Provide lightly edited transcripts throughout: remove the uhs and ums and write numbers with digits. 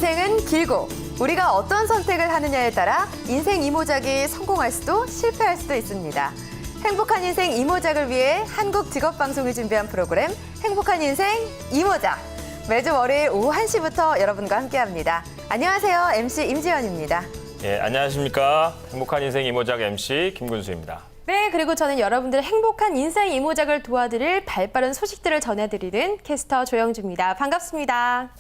인생은 길고 우리가 어떤 선택을 하느냐에 따라 인생 이모작이 성공할 수도 실패할 수도 있습니다. 행복한 인생 이모작을 위해 한국직업방송이 준비한 프로그램 행복한 인생 이모작. 매주 월요일 오후 1시부터 여러분과 함께합니다. 안녕하세요. MC 임지연입니다. 예, 안녕하십니까. 행복한 인생 이모작 MC 김군수입니다. 네, 그리고 저는 여러분들 행복한 인생 이모작을 도와드릴 발빠른 소식들을 전해드리는 캐스터 조영주입니다. 반갑습니다.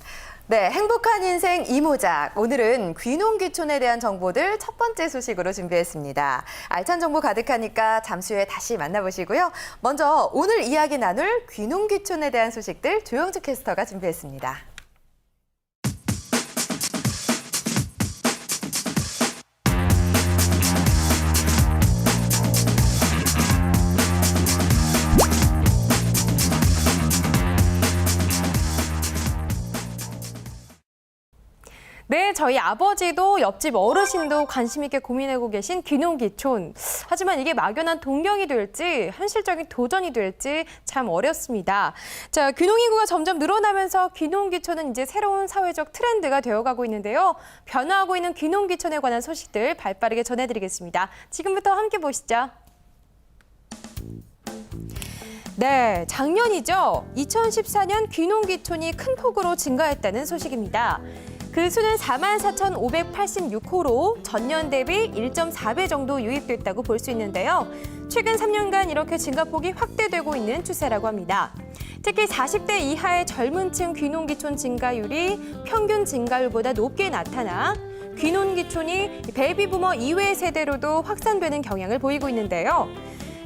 네, 행복한 인생 이모작. 오늘은 귀농귀촌에 대한 정보들 첫 번째 소식으로 준비했습니다. 알찬 정보 가득하니까 잠시 후에 다시 만나보시고요. 먼저 오늘 이야기 나눌 귀농귀촌에 대한 소식들 조영주 캐스터가 준비했습니다. 네, 저희 아버지도 옆집 어르신도 관심 있게 고민하고 계신 귀농귀촌. 하지만 이게 막연한 동경이 될지 현실적인 도전이 될지 참 어렵습니다. 자, 귀농인구가 점점 늘어나면서 귀농귀촌은 이제 새로운 사회적 트렌드가 되어가고 있는데요. 변화하고 있는 귀농귀촌에 관한 소식들 발빠르게 전해드리겠습니다. 지금부터 함께 보시죠. 네, 작년이죠. 2014년 귀농귀촌이 큰 폭으로 증가했다는 소식입니다. 그 수는 44,586호로 전년 대비 1.4배 정도 유입됐다고 볼 수 있는데요. 최근 3년간 이렇게 증가폭이 확대되고 있는 추세라고 합니다. 특히 40대 이하의 젊은 층 귀농귀촌 증가율이 평균 증가율보다 높게 나타나 귀농귀촌이 베이비부머 이외 세대로도 확산되는 경향을 보이고 있는데요.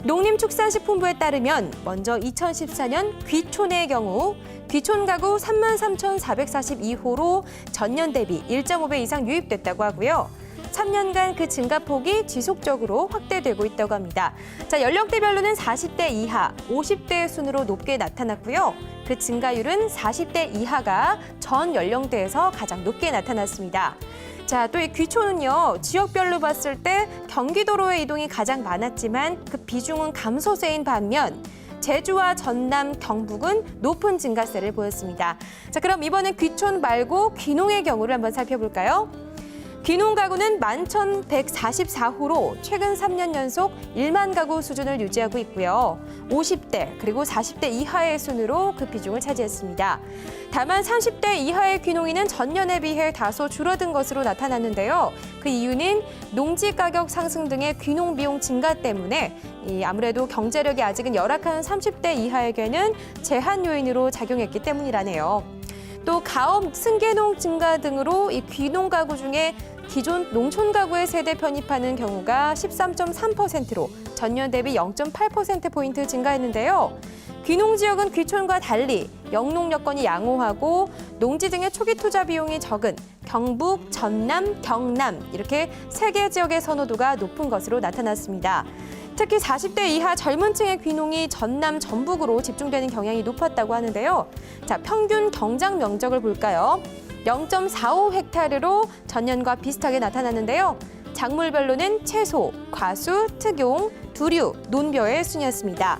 농림축산식품부에 따르면 먼저 2014년 귀촌의 경우 귀촌 가구 33,442호로 전년 대비 1.5배 이상 유입됐다고 하고요. 3년간 그 증가폭이 지속적으로 확대되고 있다고 합니다. 자, 연령대별로는 40대 이하, 50대 순으로 높게 나타났고요. 그 증가율은 40대 이하가 전 연령대에서 가장 높게 나타났습니다. 자, 또 이 귀촌은요, 지역별로 봤을 때 경기도로의 이동이 가장 많았지만 그 비중은 감소세인 반면 제주와 전남, 경북은 높은 증가세를 보였습니다. 자, 그럼 이번엔 귀촌 말고 귀농의 경우를 한번 살펴볼까요? 귀농 가구는 11,144호로 최근 3년 연속 1만 가구 수준을 유지하고 있고요. 50대 그리고 40대 이하의 순으로 그 비중을 차지했습니다. 다만 30대 이하의 귀농인은 전년에 비해 다소 줄어든 것으로 나타났는데요. 그 이유는 농지 가격 상승 등의 귀농 비용 증가 때문에 아무래도 경제력이 아직은 열악한 30대 이하에게는 제한 요인으로 작용했기 때문이라네요. 또 가업, 승계농 증가 등으로 이 귀농 가구 중에 기존 농촌 가구의 세대 편입하는 경우가 13.3%로 전년 대비 0.8%포인트 증가했는데요. 귀농 지역은 귀촌과 달리 영농 여건이 양호하고 농지 등의 초기 투자 비용이 적은 경북, 전남, 경남 이렇게 3개 지역의 선호도가 높은 것으로 나타났습니다. 특히 40대 이하 젊은 층의 귀농이 전남, 전북으로 집중되는 경향이 높았다고 하는데요. 자, 평균 경작 면적을 볼까요? 0.45헥타르로 전년과 비슷하게 나타났는데요. 작물별로는 채소, 과수, 특용, 두류, 논벼의 순이었습니다.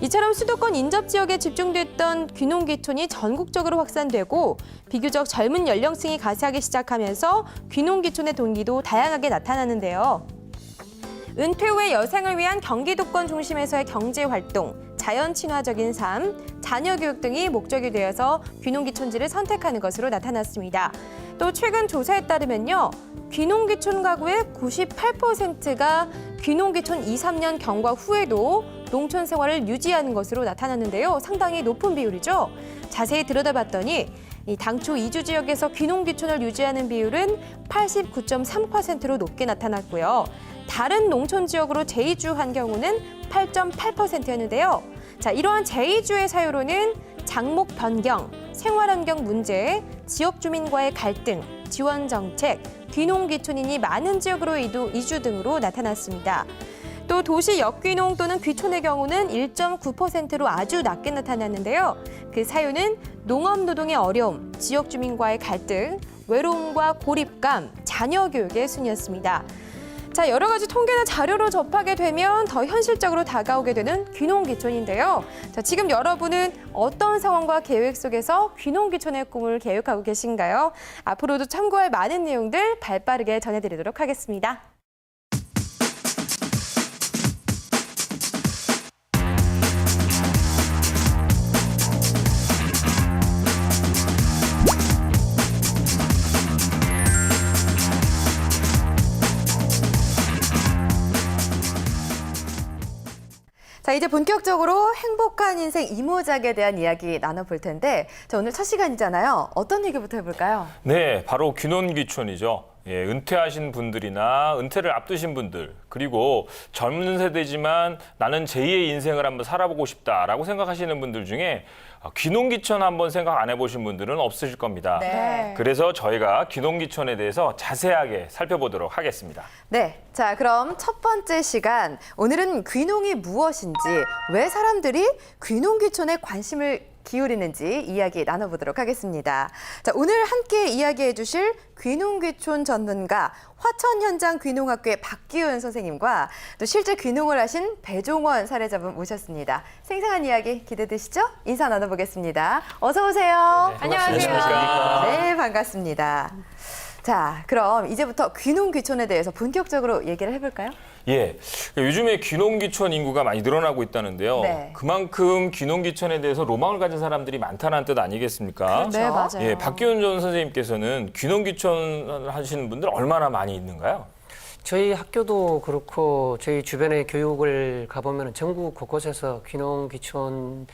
이처럼 수도권 인접 지역에 집중됐던 귀농귀촌이 전국적으로 확산되고 비교적 젊은 연령층이 가세하기 시작하면서 귀농귀촌의 동기도 다양하게 나타나는데요. 은퇴 후의 여생을 위한 경기도권 중심에서의 경제활동, 자연 친화적인 삶, 자녀 교육 등이 목적이 되어서 귀농귀촌지를 선택하는 것으로 나타났습니다. 또 최근 조사에 따르면요. 귀농귀촌 가구의 98%가 귀농귀촌 2, 3년 경과 후에도 농촌 생활을 유지하는 것으로 나타났는데요. 상당히 높은 비율이죠. 자세히 들여다봤더니 당초 이주 지역에서 귀농귀촌을 유지하는 비율은 89.3%로 높게 나타났고요. 다른 농촌 지역으로 재이주한 경우는 8.8%였는데요. 자, 이러한 재이주의 사유로는 장목 변경, 생활환경 문제, 지역 주민과의 갈등, 지원 정책, 귀농귀촌인이 많은 지역으로 이주 등으로 나타났습니다. 또 도시 역귀농 또는 귀촌의 경우는 1.9%로 아주 낮게 나타났는데요. 그 사유는 농업 노동의 어려움, 지역 주민과의 갈등, 외로움과 고립감, 자녀 교육의 순이었습니다. 자, 여러 가지 통계나 자료를 접하게 되면 더 현실적으로 다가오게 되는 귀농귀촌인데요. 자, 지금 여러분은 어떤 상황과 계획 속에서 귀농귀촌의 꿈을 계획하고 계신가요? 앞으로도 참고할 많은 내용들 발빠르게 전해드리도록 하겠습니다. 자, 이제 본격적으로 행복한 인생 이모작에 대한 이야기 나눠볼 텐데, 자, 오늘 첫 시간이잖아요. 어떤 얘기부터 해볼까요? 네, 바로 귀농귀촌이죠. 예, 은퇴하신 분들이나 은퇴를 앞두신 분들, 그리고 젊은 세대지만 나는 제2의 인생을 한번 살아보고 싶다라고 생각하시는 분들 중에 귀농귀촌 한번 생각 안 해보신 분들은 없으실 겁니다. 네. 그래서 저희가 귀농귀촌에 대해서 자세하게 살펴보도록 하겠습니다. 네, 자, 그럼 첫 번째 시간, 오늘은 귀농이 무엇인지, 왜 사람들이 귀농귀촌에 관심을 기울이는지 이야기 나눠보도록 하겠습니다. 자, 오늘 함께 이야기해 주실 귀농귀촌 전문가 화천현장 귀농학교의 박기훈 선생님과 또 실제 귀농을 하신 배종원 사례자분 모셨습니다. 생생한 이야기 기대되시죠? 인사 나눠보겠습니다. 어서 오세요. 네, 안녕하십니까. 네, 반갑습니다. 자, 그럼 이제부터 귀농귀촌에 대해서 본격적으로 얘기를 해볼까요? 예, 요즘에 귀농귀촌 인구가 많이 늘어나고 있다는데요. 네. 그만큼 귀농귀촌에 대해서 로망을 가진 사람들이 많다는 뜻 아니겠습니까? 그렇죠. 네, 맞아요. 예, 박기훈 전 선생님께서는 귀농귀촌 하시는 분들 얼마나 많이 있는가요? 저희 학교도 그렇고 저희 주변의 교육을 가보면 전국 곳곳에서 귀농귀촌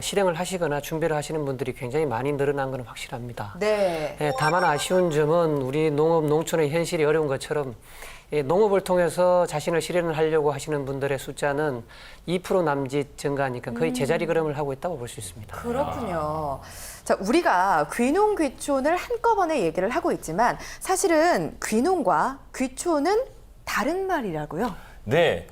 실행을 하시거나 준비를 하시는 분들이 굉장히 많이 늘어난 건 확실합니다. 네. 예, 다만 아쉬운 점은 우리 농업, 농촌의 현실이 어려운 것처럼 농업을 통해서 자신을 실현을 하려고 하시는 분들의 숫자는 2% 남짓 증가하니까 거의 제자리 걸음을 하고 있다고 볼 수 있습니다. 그렇군요. 자, 우리가 귀농귀촌을 한꺼번에 얘기를 하고 있지만 사실은 귀농과 귀촌은 다른 말이라고요? 네.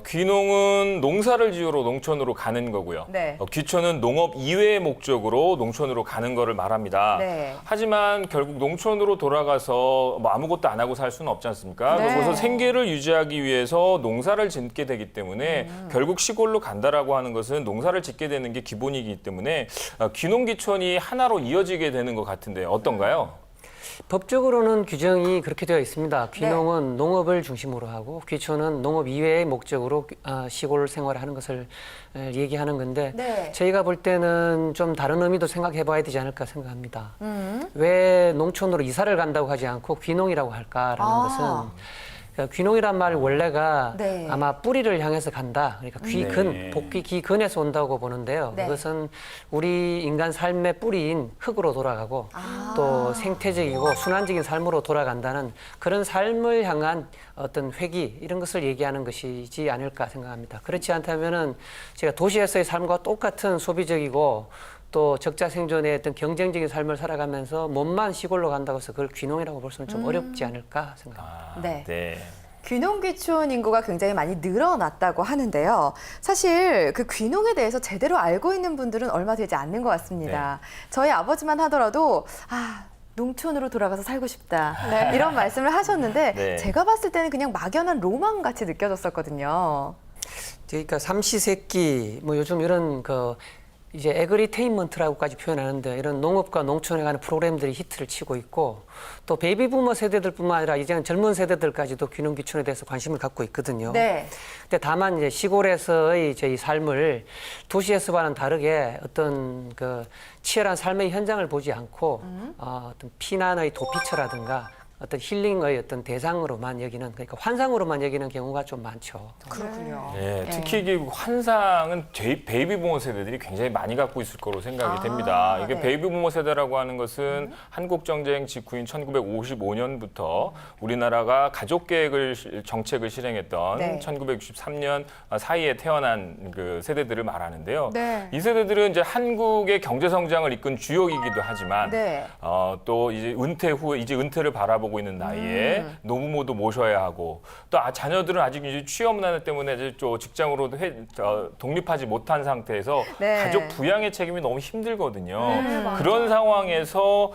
귀농은 농사를 지으러 농촌으로 가는 거고요. 네. 귀촌은 농업 이외의 목적으로 농촌으로 가는 거를 말합니다. 네. 하지만 결국 농촌으로 돌아가서 뭐 아무것도 안 하고 살 수는 없지 않습니까? 네. 그래서 생계를 유지하기 위해서 농사를 짓게 되기 때문에 결국 시골로 간다라고 하는 것은 농사를 짓게 되는 게 기본이기 때문에 귀농귀촌이 하나로 이어지게 되는 것 같은데 어떤가요? 법적으로는 규정이 그렇게 되어 있습니다. 귀농은 농업을 중심으로 하고 귀촌은 농업 이외의 목적으로 시골 생활을 하는 것을 얘기하는 건데 네. 저희가 볼 때는 좀 다른 의미도 생각해 봐야 되지 않을까 생각합니다. 왜 농촌으로 이사를 간다고 하지 않고 귀농이라고 할까라는 것은 귀농이란 말 원래가 네. 아마 뿌리를 향해서 간다. 그러니까 귀근, 네. 복귀 귀근에서 온다고 보는데요. 네. 그것은 우리 인간 삶의 뿌리인 흙으로 돌아가고 아. 또 생태적이고 순환적인 삶으로 돌아간다는 그런 삶을 향한 어떤 회귀 이런 것을 얘기하는 것이지 않을까 생각합니다. 그렇지 않다면은 제가 도시에서의 삶과 똑같은 소비적이고 또 적자 생존의 어떤 경쟁적인 삶을 살아가면서 몸만 시골로 간다고 해서 그걸 귀농이라고 볼 수는 좀 어렵지 않을까 생각합니다. 네. 네. 귀농귀촌 인구가 굉장히 많이 늘어났다고 하는데요. 사실 그 귀농에 대해서 제대로 알고 있는 분들은 얼마 되지 않는 것 같습니다. 저희 아버지만 하더라도 농촌으로 돌아가서 살고 싶다. 이런 말씀을 하셨는데 네. 제가 봤을 때는 그냥 막연한 로망 같이 느껴졌었거든요. 그러니까 삼시세끼 뭐 요즘 이런 이제 에그리테인먼트라고까지 표현하는데 이런 농업과 농촌에 관한 프로그램들이 히트를 치고 있고 또 베이비부머 세대들뿐만 아니라 이제는 젊은 세대들까지도 귀농귀촌에 대해서 관심을 갖고 있거든요. 네. 근데 다만 이제 시골에서의 저희 삶을 도시에서와는 다르게 어떤 치열한 삶의 현장을 보지 않고 어떤 피난의 도피처라든가 어떤 힐링의 어떤 대상으로만 여기는 그러니까 환상으로만 여기는 경우가 좀 많죠. 그렇군요. 예, 특히 이게 환상은 베이비부머 세대들이 굉장히 많이 갖고 있을 거로 생각이 됩니다. 이게 네. 베이비부머 세대라고 하는 것은 한국정쟁 직후인 1955년부터 우리나라가 가족계획을 정책을 실행했던 네. 1963년 사이에 태어난 그 세대들을 말하는데요. 네. 이 세대들은 이제 한국의 경제 성장을 이끈 주역이기도 하지만 네. 또 이제 은퇴 후에 이제 은퇴를 바라보고 준비하고 있는 나이에 노부모도 모셔야 하고 또 자녀들은 아직 이제 취업난을 때문에 이제 또 직장으로 독립하지 못한 상태에서 네. 가족 부양의 책임이 너무 힘들거든요. 맞아요. 그런 상황에서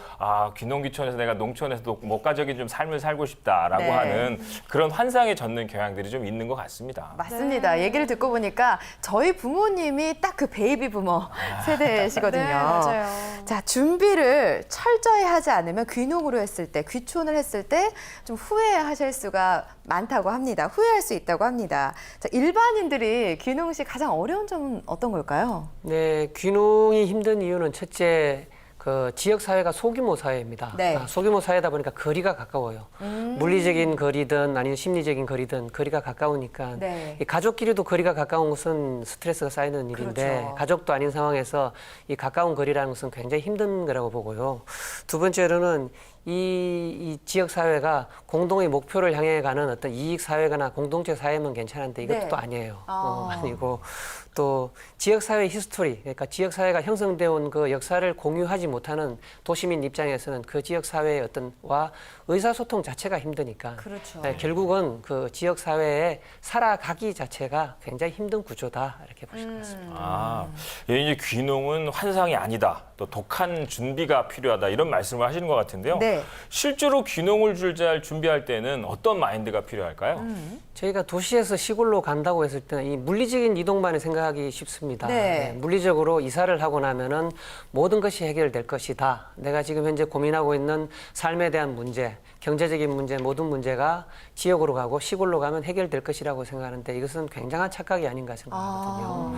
귀농귀촌에서 내가 농촌에서도 목가적인 좀 삶을 살고 싶다라고 네. 하는 그런 환상에 젖는 경향들이 좀 있는 것 같습니다. 맞습니다. 얘기를 듣고 보니까 저희 부모님이 딱 그 베이비 부머 세대시거든요. 네, 맞아요. 자, 준비를 철저히 하지 않으면 귀농으로 했을 때, 귀촌을 했을 때 좀 후회하실 수가 많다고 합니다. 후회할 수 있다고 합니다. 자, 일반인들이 귀농 시 가장 어려운 점은 어떤 걸까요? 네, 귀농이 힘든 이유는 첫째, 그 지역 사회가 소규모 사회입니다. 네. 소규모 사회다 보니까 거리가 가까워요. 물리적인 거리든 아니면 심리적인 거리든 거리가 가까우니까 네. 이 가족끼리도 거리가 가까운 것은 스트레스가 쌓이는 일인데 그렇죠. 가족도 아닌 상황에서 이 가까운 거리라는 것은 굉장히 힘든 거라고 보고요. 두 번째로는 이 지역 사회가 공동의 목표를 향해 가는 어떤 이익 사회거나 공동체 사회면 괜찮은데 이것도 네. 또 아니에요. 아. 아니고 또 지역 사회 히스토리, 그러니까 지역 사회가 형성되어 온 그 역사를 공유하지 못하는 도시민 입장에서는 그 지역 사회의 어떤 의사소통 자체가 힘드니까 그렇죠. 네, 결국은 그 지역 사회에 살아가기 자체가 굉장히 힘든 구조다 이렇게 보실 것 같습니다. 이제 귀농은 환상이 아니다. 또 독한 준비가 필요하다. 이런 말씀을 하시는 것 같은데요. 네. 실제로 귀농을 준비할 때는 어떤 마인드가 필요할까요? 저희가 도시에서 시골로 간다고 했을 때는 이 물리적인 이동만을 생각하기 쉽습니다. 네. 물리적으로 이사를 하고 나면은 모든 것이 해결될 것이다. 내가 지금 현재 고민하고 있는 삶에 대한 문제, 경제적인 문제, 모든 문제가 지역으로 가고 시골로 가면 해결될 것이라고 생각하는데 이것은 굉장한 착각이 아닌가 생각하거든요.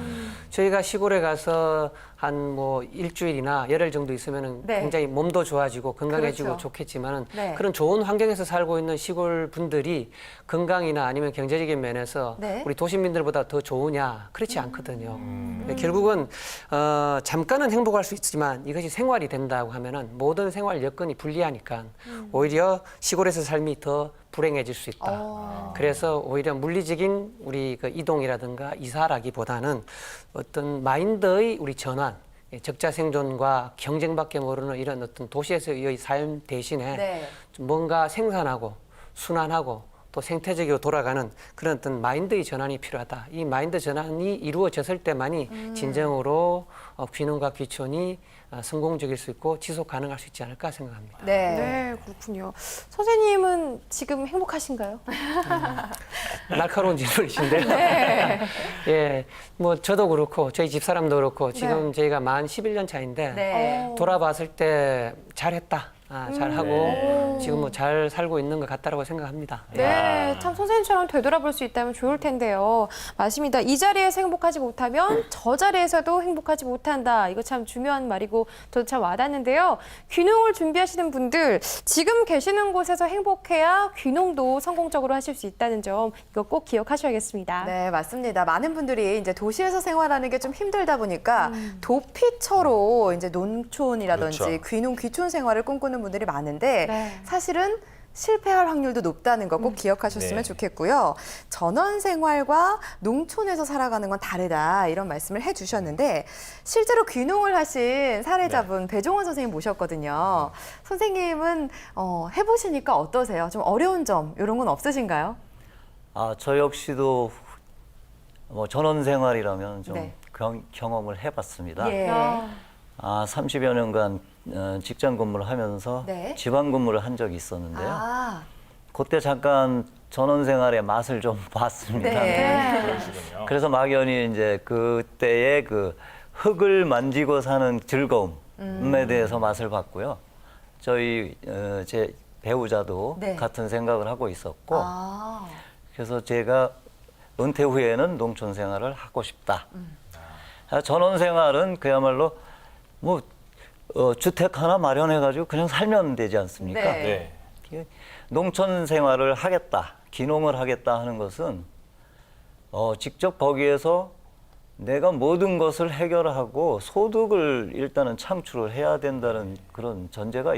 저희가 시골에 가서 한 뭐 일주일이나 열흘 정도 있으면은 네. 굉장히 몸도 좋아지고 건강해지고 그렇죠. 좋겠지만은 네. 그런 좋은 환경에서 살고 있는 시골 분들이 건강이나 아니면 경제적인 면에서 네. 우리 도시민들보다 더 좋으냐? 그렇지 않거든요. 결국은 잠깐은 행복할 수 있지만 이것이 생활이 된다고 하면은 모든 생활 여건이 불리하니까 오히려 시골에서 삶이 더 불행해질 수 있다. 그래서 오히려 물리적인 우리 그 이동이라든가 이사라기보다는 어떤 마인드의 우리 전환, 적자 생존과 경쟁밖에 모르는 이런 어떤 도시에서의 삶 대신에 네. 좀 뭔가 생산하고 순환하고 또 생태적으로 돌아가는 그런 어떤 마인드의 전환이 필요하다. 이 마인드 전환이 이루어졌을 때만이 진정으로 귀농과 귀촌이 성공적일 수 있고 지속 가능할 수 있지 않을까 생각합니다. 네. 네, 그렇군요. 선생님은 지금 행복하신가요? 날카로운 질문이신데요. 예, 뭐 저도 그렇고 저희 집사람도 그렇고 지금 저희가 만 11년 차인데 네. 돌아봤을 때 잘했다. 잘하고 지금 뭐 잘 살고 있는 것 같다라고 생각합니다. 네, 참 선생님처럼 되돌아볼 수 있다면 좋을 텐데요. 맞습니다. 이 자리에서 행복하지 못하면 저 자리에서도 행복하지 못한다. 이거 참 중요한 말이고 저도 참 와닿는데요. 귀농을 준비하시는 분들 지금 계시는 곳에서 행복해야 귀농도 성공적으로 하실 수 있다는 점 이거 꼭 기억하셔야겠습니다. 네, 맞습니다. 많은 분들이 이제 도시에서 생활하는 게 좀 힘들다 보니까 도피처로 이제 농촌이라든지 그렇죠. 귀농, 귀촌 생활을 꿈꾸는 분들이 많은데 네. 사실은 실패할 확률도 높다는 거 꼭 기억하셨으면 네. 좋겠고요. 전원 생활과 농촌에서 살아가는 건 다르다 이런 말씀을 해주셨는데 실제로 귀농을 하신 사례자분 배종원 선생님 모셨거든요. 선생님은 해보시니까 어떠세요? 좀 어려운 점 이런 건 없으신가요? 저 역시도 뭐 전원 생활이라면 좀 네. 경험을 해봤습니다. 예. 30여 년간 직장 근무를 하면서 네. 지방 근무를 한 적이 있었는데요. 아, 그때 잠깐 전원 생활의 맛을 좀 봤습니다. 네. 그러시군요. 그래서 막연히 이제 그때의 그 흙을 만지고 사는 즐거움에 대해서 맛을 봤고요. 저희 제 배우자도 네. 같은 생각을 하고 있었고, 아, 그래서 제가 은퇴 후에는 농촌 생활을 하고 싶다. 전원 생활은 그야말로 뭐 주택 하나 마련해가지고 그냥 살면 되지 않습니까? 네. 네. 농촌 생활을 하겠다, 귀농을 하겠다 하는 것은 직접 거기에서 내가 모든 것을 해결하고 소득을 일단은 창출을 해야 된다는 그런 전제가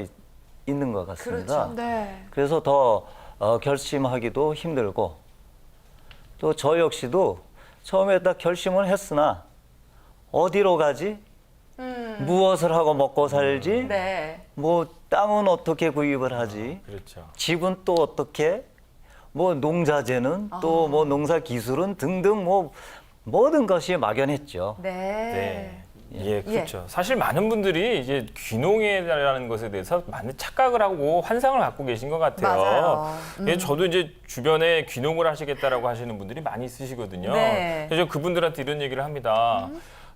있는 것 같습니다. 그렇죠. 네. 그래서 더 결심하기도 힘들고 또 저 역시도 처음에 딱 결심을 했으나 어디로 가지? 무엇을 하고 먹고 살지? 네. 뭐 땅은 어떻게 구입을 하지? 그렇죠. 집은 또 어떻게? 뭐 농자재는 또 뭐 농사 기술은 등등 뭐 모든 것이 막연했죠. 네. 네. 예, 그렇죠. 사실 많은 분들이 이제 귀농이라는 것에 대해서 많은 착각을 하고 환상을 갖고 계신 것 같아요. 맞아요. 예, 저도 이제 주변에 귀농을 하시겠다라고 하시는 분들이 많이 있으시거든요. 네. 그래서 그분들한테 이런 얘기를 합니다.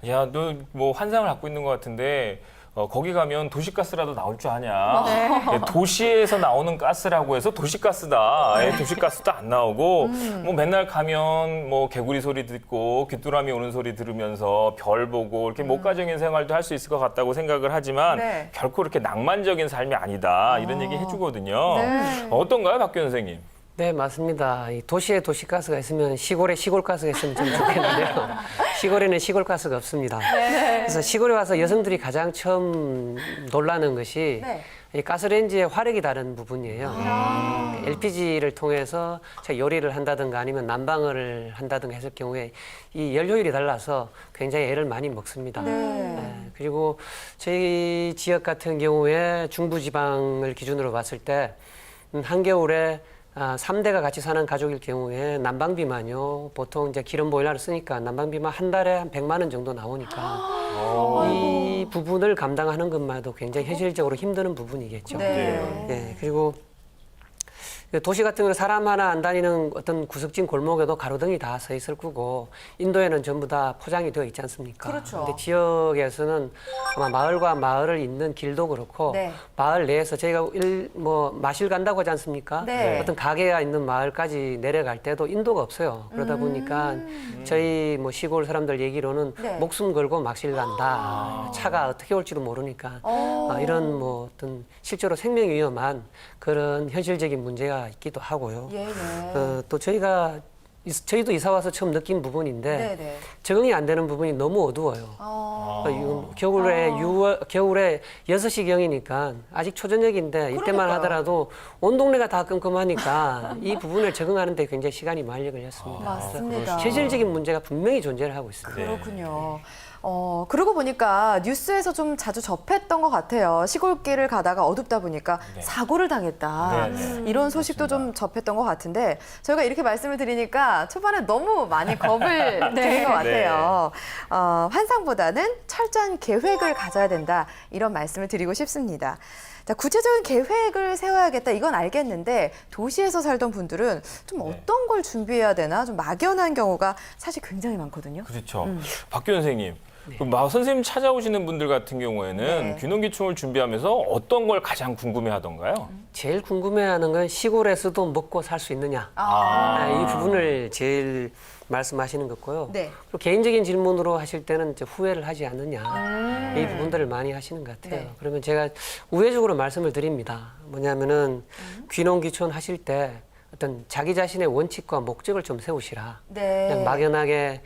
야, 너 뭐 환상을 갖고 있는 것 같은데 거기 가면 도시가스라도 나올 줄 아냐. 예, 도시에서 나오는 가스라고 해서 도시가스다. 예, 도시가스도 안 나오고 뭐 맨날 가면 뭐 개구리 소리 듣고 귀뚜라미 오는 소리 들으면서 별 보고 이렇게 목가적인 생활도 할 수 있을 것 같다고 생각을 하지만 네. 결코 그렇게 낭만적인 삶이 아니다. 이런 얘기 해주거든요. 네. 어떤가요, 박규현 선생님? 네, 맞습니다. 이 도시에 도시가스가 있으면 시골에 시골가스가 있으면 좀 좋겠는데요. 시골에는 시골가스가 없습니다. 그래서 시골에 와서 여성들이 가장 처음 놀라는 것이 네. 이 가스레인지의 화력이 다른 부분이에요. LPG를 통해서 제가 요리를 한다든가 아니면 난방을 한다든가 했을 경우에 이 연료율이 달라서 굉장히 애를 많이 먹습니다. 네, 그리고 저희 지역 같은 경우에 중부지방을 기준으로 봤을 때 한겨울에 3대가 같이 사는 가족일 경우에 난방비만요. 보통 이제 기름 보일러를 쓰니까 난방비만 한 달에 한 100만 원 정도 나오니까 이 부분을 감당하는 것만도 굉장히 현실적으로 힘드는 부분이겠죠. 네. 예, 그리고 도시 같은 경우는 사람 하나 안 다니는 어떤 구석진 골목에도 가로등이 다 서 있을 거고 인도에는 전부 다 포장이 되어 있지 않습니까? 그렇죠. 근데 지역에서는 아마 마을과 마을을 잇는 길도 그렇고 네. 마을 내에서 저희가 마실 간다고 하지 않습니까? 네. 어떤 가게가 있는 마을까지 내려갈 때도 인도가 없어요. 그러다 보니까 저희 뭐 시골 사람들 얘기로는 네. 목숨 걸고 마실 간다. 차가 어떻게 올지도 모르니까 이런 뭐 어떤 실제로 생명 위험한 그런 현실적인 문제가 있기도 하고요. 예, 예. 또 저희도 이사 와서 처음 느낀 부분인데 네네. 적응이 안 되는 부분이 너무 어두워요. 겨울에 6시경이니까 아직 초저녁인데 이때만 하더라도 온 동네가 다 끔끔하니까 이 부분을 적응하는 데 굉장히 시간이 많이 걸렸습니다. 맞습니다. 현실적인 문제가 분명히 존재를 하고 있습니다. 그렇군요. 그러고 보니까 뉴스에서 좀 자주 접했던 것 같아요. 시골길을 가다가 어둡다 보니까 사고를 당했다. 이런 소식도 좀 접했던 것 같은데 저희가 이렇게 말씀을 드리니까 초반에 너무 많이 겁을 드린 것 같아요. 환상보다는 철저한 계획을 가져야 된다. 이런 말씀을 드리고 싶습니다. 자, 구체적인 계획을 세워야겠다. 이건 알겠는데 도시에서 살던 분들은 좀 어떤 걸 준비해야 되나 좀 막연한 경우가 사실 굉장히 많거든요. 그렇죠. 박규현 선생님. 선생님 찾아오시는 분들 같은 경우에는 네. 귀농귀촌을 준비하면서 어떤 걸 가장 궁금해 하던가요? 제일 궁금해하는 건 시골에서도 먹고 살 수 있느냐. 이 부분을 제일 말씀하시는 거고요. 네. 그리고 개인적인 질문으로 하실 때는 이제 후회를 하지 않느냐. 이 부분들을 많이 하시는 것 같아요. 네. 그러면 제가 우회적으로 말씀을 드립니다. 뭐냐면은 귀농귀촌 하실 때 어떤 자기 자신의 원칙과 목적을 좀 세우시라. 네. 그냥 막연하게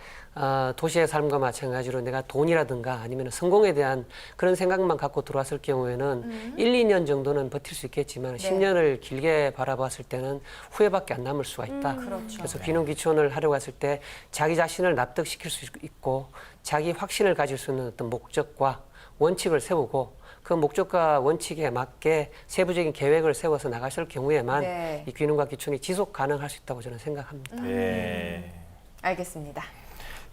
도시의 삶과 마찬가지로 내가 돈이라든가 아니면 성공에 대한 그런 생각만 갖고 들어왔을 경우에는 1, 2년 정도는 버틸 수 있겠지만 10년을 길게 바라봤을 때는 후회밖에 안 남을 수가 있다. 그렇죠. 그래서 귀농귀촌을 하려고 했을 때 자기 자신을 납득시킬 수 있고 자기 확신을 가질 수 있는 어떤 목적과 원칙을 세우고 그 목적과 원칙에 맞게 세부적인 계획을 세워서 나갔을 경우에만 네. 이 귀농과 귀촌이 지속 가능할 수 있다고 저는 생각합니다. 예. 알겠습니다.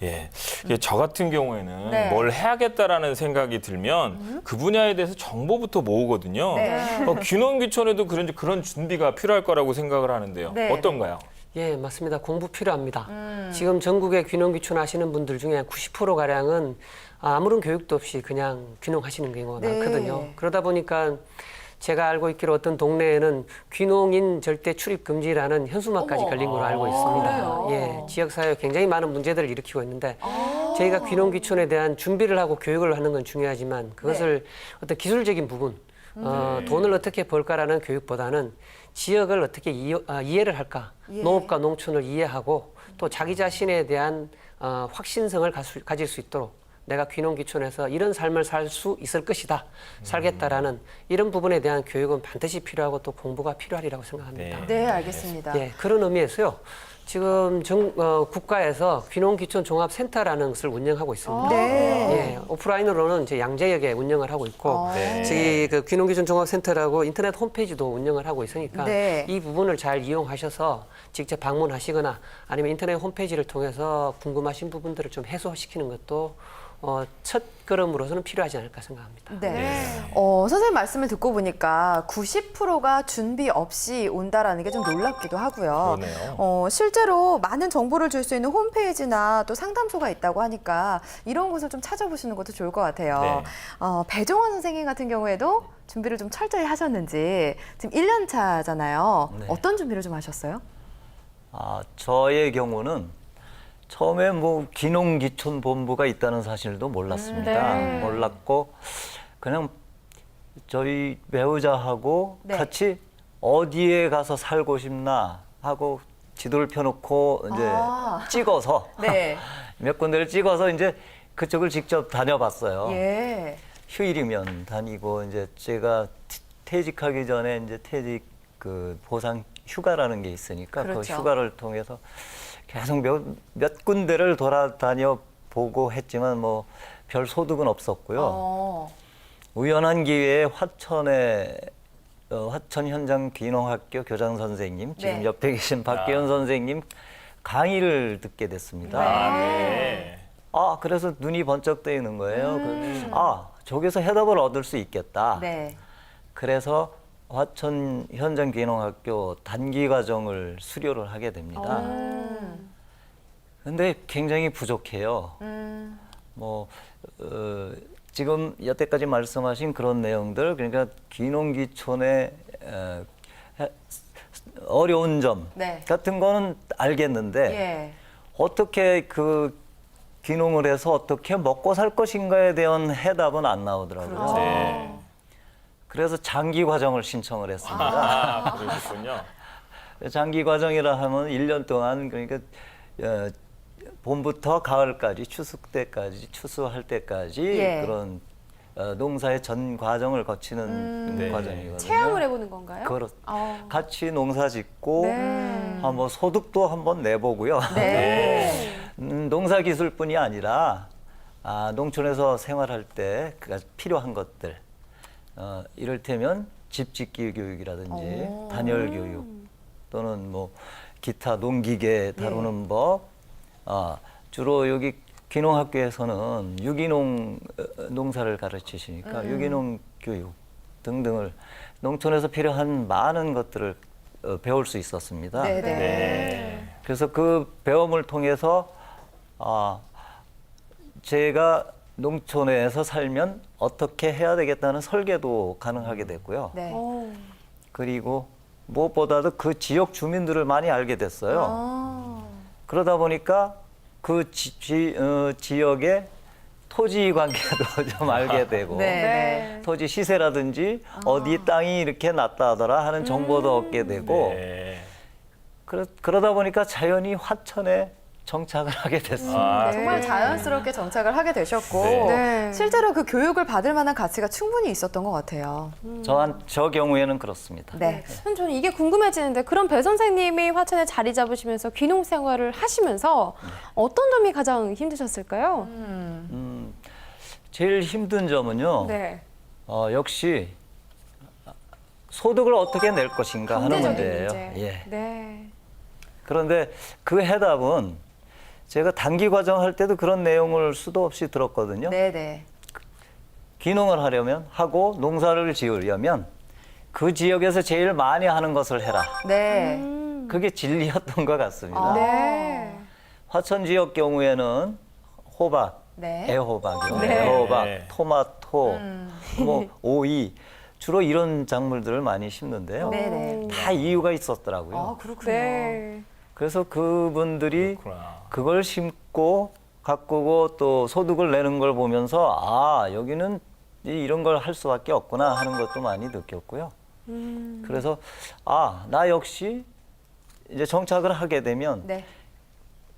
예. 이게 저 같은 경우에는 네. 뭘 해야겠다라는 생각이 들면 그 분야에 대해서 정보부터 모으거든요. 네. 귀농귀촌에도 그런 준비가 필요할 거라고 생각을 하는데요. 네. 어떤가요? 예, 맞습니다. 공부 필요합니다. 지금 전국에 귀농귀촌 하시는 분들 중에 90%가량은 아무런 교육도 없이 그냥 귀농하시는 경우가 네. 많거든요. 그러다 보니까 제가 알고 있기로 어떤 동네에는 귀농인 절대 출입 금지라는 현수막까지 걸린 걸로 알고 있습니다. 예, 지역사회에 굉장히 많은 문제들을 일으키고 있는데 저희가 귀농귀촌에 대한 준비를 하고 교육을 하는 건 중요하지만 그것을 어떤 기술적인 부분, 돈을 어떻게 벌까라는 교육보다는 지역을 어떻게 이해를 할까, 농업과 농촌을 이해하고 또 자기 자신에 대한 확신성을 가질 수 있도록 내가 귀농귀촌에서 이런 삶을 살 수 있을 것이다, 살겠다라는 이런 부분에 대한 교육은 반드시 필요하고 또 공부가 필요하리라고 생각합니다. 네, 알겠습니다. 예, 그런 의미에서요. 지금 국가에서 귀농귀촌종합센터라는 것을 운영하고 있습니다. 네. 예, 오프라인으로는 이제 양재역에 운영을 하고 있고, 네. 저기 그 귀농귀촌종합센터라고 인터넷 홈페이지도 운영을 하고 있으니까 네. 이 부분을 잘 이용하셔서 직접 방문하시거나 아니면 인터넷 홈페이지를 통해서 궁금하신 부분들을 좀 해소시키는 것도 첫 걸음으로서는 필요하지 않을까 생각합니다. 네. 선생님 말씀을 듣고 보니까 90%가 준비 없이 온다라는 게 좀 놀랍기도 하고요. 그러네요. 실제로 많은 정보를 줄 수 있는 홈페이지나 또 상담소가 있다고 하니까 이런 곳을 좀 찾아보시는 것도 좋을 것 같아요. 네. 배종원 선생님 같은 경우에도 준비를 좀 철저히 하셨는지 지금 1년 차잖아요. 네. 어떤 준비를 좀 하셨어요? 저의 경우는 처음에 뭐 귀농귀촌본부가 있다는 사실도 몰랐습니다. 네. 몰랐고 그냥 저희 배우자하고 네. 같이 어디에 가서 살고 싶나 하고 지도를 펴놓고 이제 찍어서 네. 몇 군데를 찍어서 이제 그쪽을 직접 다녀봤어요. 예. 휴일이면 다니고 이제 제가 퇴직하기 전에 이제 퇴직 그 보상 휴가라는 게 있으니까 그렇죠. 그 휴가를 통해서 계속 몇 군데를 돌아다녀 보고 했지만 뭐 별 소득은 없었고요. 우연한 기회에 화천 현장 귀농학교 교장 선생님, 지금 네. 옆에 계신 박기현 선생님 강의를 듣게 됐습니다. 네. 그래서 눈이 번쩍 뜨이는 거예요. 저기서 해답을 얻을 수 있겠다. 네. 그래서 화천 현장 귀농학교 단기 과정을 수료를 하게 됩니다. 근데 굉장히 부족해요. 지금 여태까지 말씀하신 그런 내용들, 그러니까 귀농귀촌의 어려운 점 네. 같은 거는 알겠는데 예. 어떻게 그 귀농을 해서 어떻게 먹고 살 것인가에 대한 해답은 안 나오더라고요. 그렇죠. 네. 그래서 장기 과정을 신청을 했습니다. 그러셨군요. 장기 과정이라 하면 1년 동안 그러니까 봄부터 가을까지 추석 때까지 추수할 때까지 예. 그런 농사의 전 과정을 거치는 네. 과정이거든요. 체험을 해보는 건가요? 같이 농사 짓고 네. 뭐 소득도 한번 내보고요. 네. 농사 기술뿐이 아니라 농촌에서 생활할 때 그가 필요한 것들 이를테면 집짓기 교육이라든지 단열 교육 또는 뭐 기타 농기계 다루는 법 주로 여기 귀농학교에서는 유기농 농사를 가르치시니까 유기농 교육 등등을 농촌에서 필요한 많은 것들을 배울 수 있었습니다. 네네. 네. 그래서 그 배움을 통해서 제가 농촌에서 살면 어떻게 해야 되겠다는 설계도 가능하게 됐고요. 네. 그리고 무엇보다도 그 지역 주민들을 많이 알게 됐어요. 그러다 보니까 그 지역의 토지 관계도 좀 알게 되고 네. 토지 시세라든지 어디 땅이 이렇게 낫다 하더라 하는 정보도 얻게 되고 네. 그러다 보니까 자연히 화천에 정착을 하게 됐습니다. 정말 자연스럽게 정착을 하게 되셨고 네. 실제로 그 교육을 받을 만한 가치가 충분히 있었던 것 같아요. 저 경우에는 그렇습니다. 네. 저는 이게 궁금해지는데 그럼 배 선생님이 화천에 자리 잡으시면서 귀농 생활을 하시면서 어떤 점이 가장 힘드셨을까요? 제일 힘든 점은요. 네. 역시 소득을 어떻게 낼 것인가 하는 경제적인 문제예요. 문제. 예. 네. 그런데 그 해답은 제가 단기 과정 할 때도 그런 내용을 수도 없이 들었거든요. 네네. 귀농을 하려면 하고 농사를 지으려면 그 지역에서 제일 많이 하는 것을 해라. 네. 그게 진리였던 것 같습니다. 네. 화천 지역 경우에는 호박, 네. 애호박이요. 네. 애호박, 네. 토마토, 뭐 오이 주로 이런 작물들을 많이 심는데요. 네네. 다 이유가 있었더라고요. 그렇군요. 네. 그래서 그분들이 그렇구나. 그걸 심고 가꾸고 또 소득을 내는 걸 보면서 여기는 이런 걸 할 수밖에 없구나 하는 것도 많이 느꼈고요. 그래서 나 역시 이제 정착을 하게 되면 네.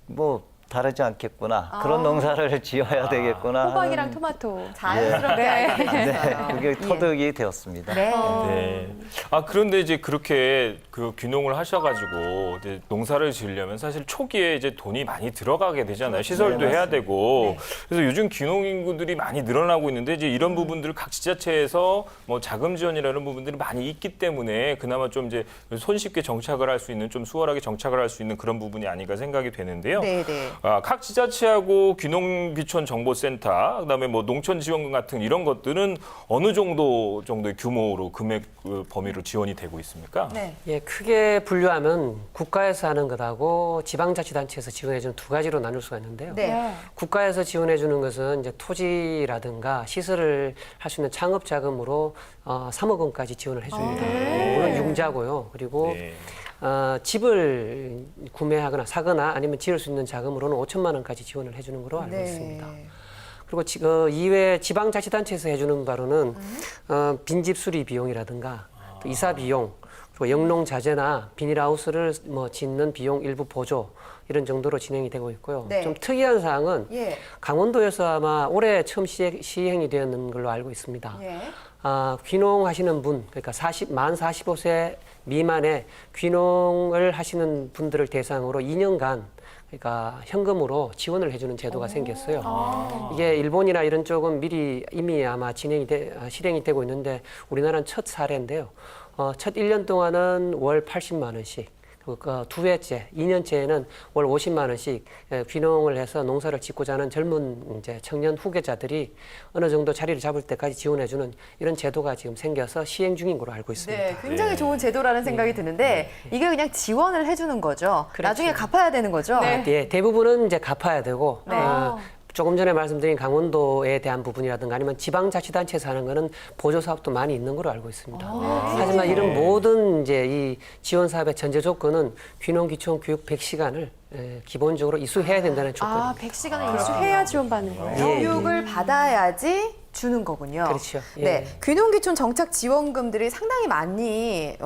뭐 다르지 않겠구나. 그런 농사를 지어야 되겠구나. 호박이랑 하는, 토마토. 자연스럽게 알게 네, 됐어요. 그게 터득이 되었습니다. 네. 네. 그런데 이제 그렇게 그 귀농을 하셔가지고 이제 농사를 지으려면 사실 초기에 이제 돈이 많이 들어가게 되잖아요. 시설도 해야 되고. 그래서 요즘 귀농 인구들이 많이 늘어나고 있는데 이제 이런 부분들을 각 지자체에서 뭐 자금 지원이라는 부분들이 많이 있기 때문에 그나마 좀 이제 손쉽게 정착을 할 수 있는 좀 수월하게 정착을 할 수 있는 그런 부분이 아닌가 생각이 되는데요. 네, 네. 각 지자체하고 귀농귀촌 정보센터, 그다음에 뭐 농촌지원금 같은 이런 것들은 어느 정도의 규모로 금액 범위로 지원이 되고 있습니까? 네. 예, 크게 분류하면 국가에서 하는 것하고 지방자치단체에서 지원해주는 두 가지로 나눌 수가 있는데요. 네. 국가에서 지원해주는 것은 이제 토지라든가 시설을 할 수 있는 창업 자금으로 3억 원까지 지원을 해줍니다. 물론 융자고요. 그리고 네. 집을 구매하거나 사거나 아니면 지을 수 있는 자금으로는 5천만 원까지 지원을 해주는 걸로 알고 있습니다. 그리고 이외 지방자치단체에서 해주는 바로는 빈집 수리 비용이라든가 또 이사 비용, 그리고 영농 자재나 비닐하우스를 뭐 짓는 비용 일부 보조 이런 정도로 진행이 되고 있고요. 네. 좀 특이한 사항은 예. 강원도에서 아마 올해 처음 시행이 되었는 걸로 알고 있습니다. 예. 귀농하시는 분, 그러니까 만 45세 미만의 귀농을 하시는 분들을 대상으로 2년간 그러니까 현금으로 지원을 해주는 제도가 생겼어요. 이게 일본이나 이런 쪽은 미리 이미 아마 실행이 되고 있는데 우리나라는 첫 사례인데요. 첫 1년 동안은 월 80만 원씩. 그 두 해째, 2년째에는 월 50만 원씩 귀농을 해서 농사를 짓고자 하는 젊은 이제 청년 후계자들이 어느 정도 자리를 잡을 때까지 지원해주는 이런 제도가 지금 생겨서 시행 중인 걸로 알고 있습니다. 네, 굉장히 좋은 제도라는 생각이 드는데 이게 그냥 지원을 해주는 거죠. 나중에 갚아야 되는 거죠. 네. 예, 대부분은 이제 갚아야 되고 네. 조금 전에 말씀드린 강원도에 대한 부분이라든가 아니면 지방자치단체에서 하는 거는 보조 사업도 많이 있는 걸로 알고 있습니다. 하지만 이런 모든 이제 이 지원 사업의 전제 조건은 귀농귀촌 교육 100시간을 기본적으로 이수해야 된다는 조건입니다. 100시간을 이수해야 지원받는 거예요? 교육을 받아야지 주는 거군요. 그렇죠. 예. 네, 귀농귀촌 정착 지원금들이 상당히 많이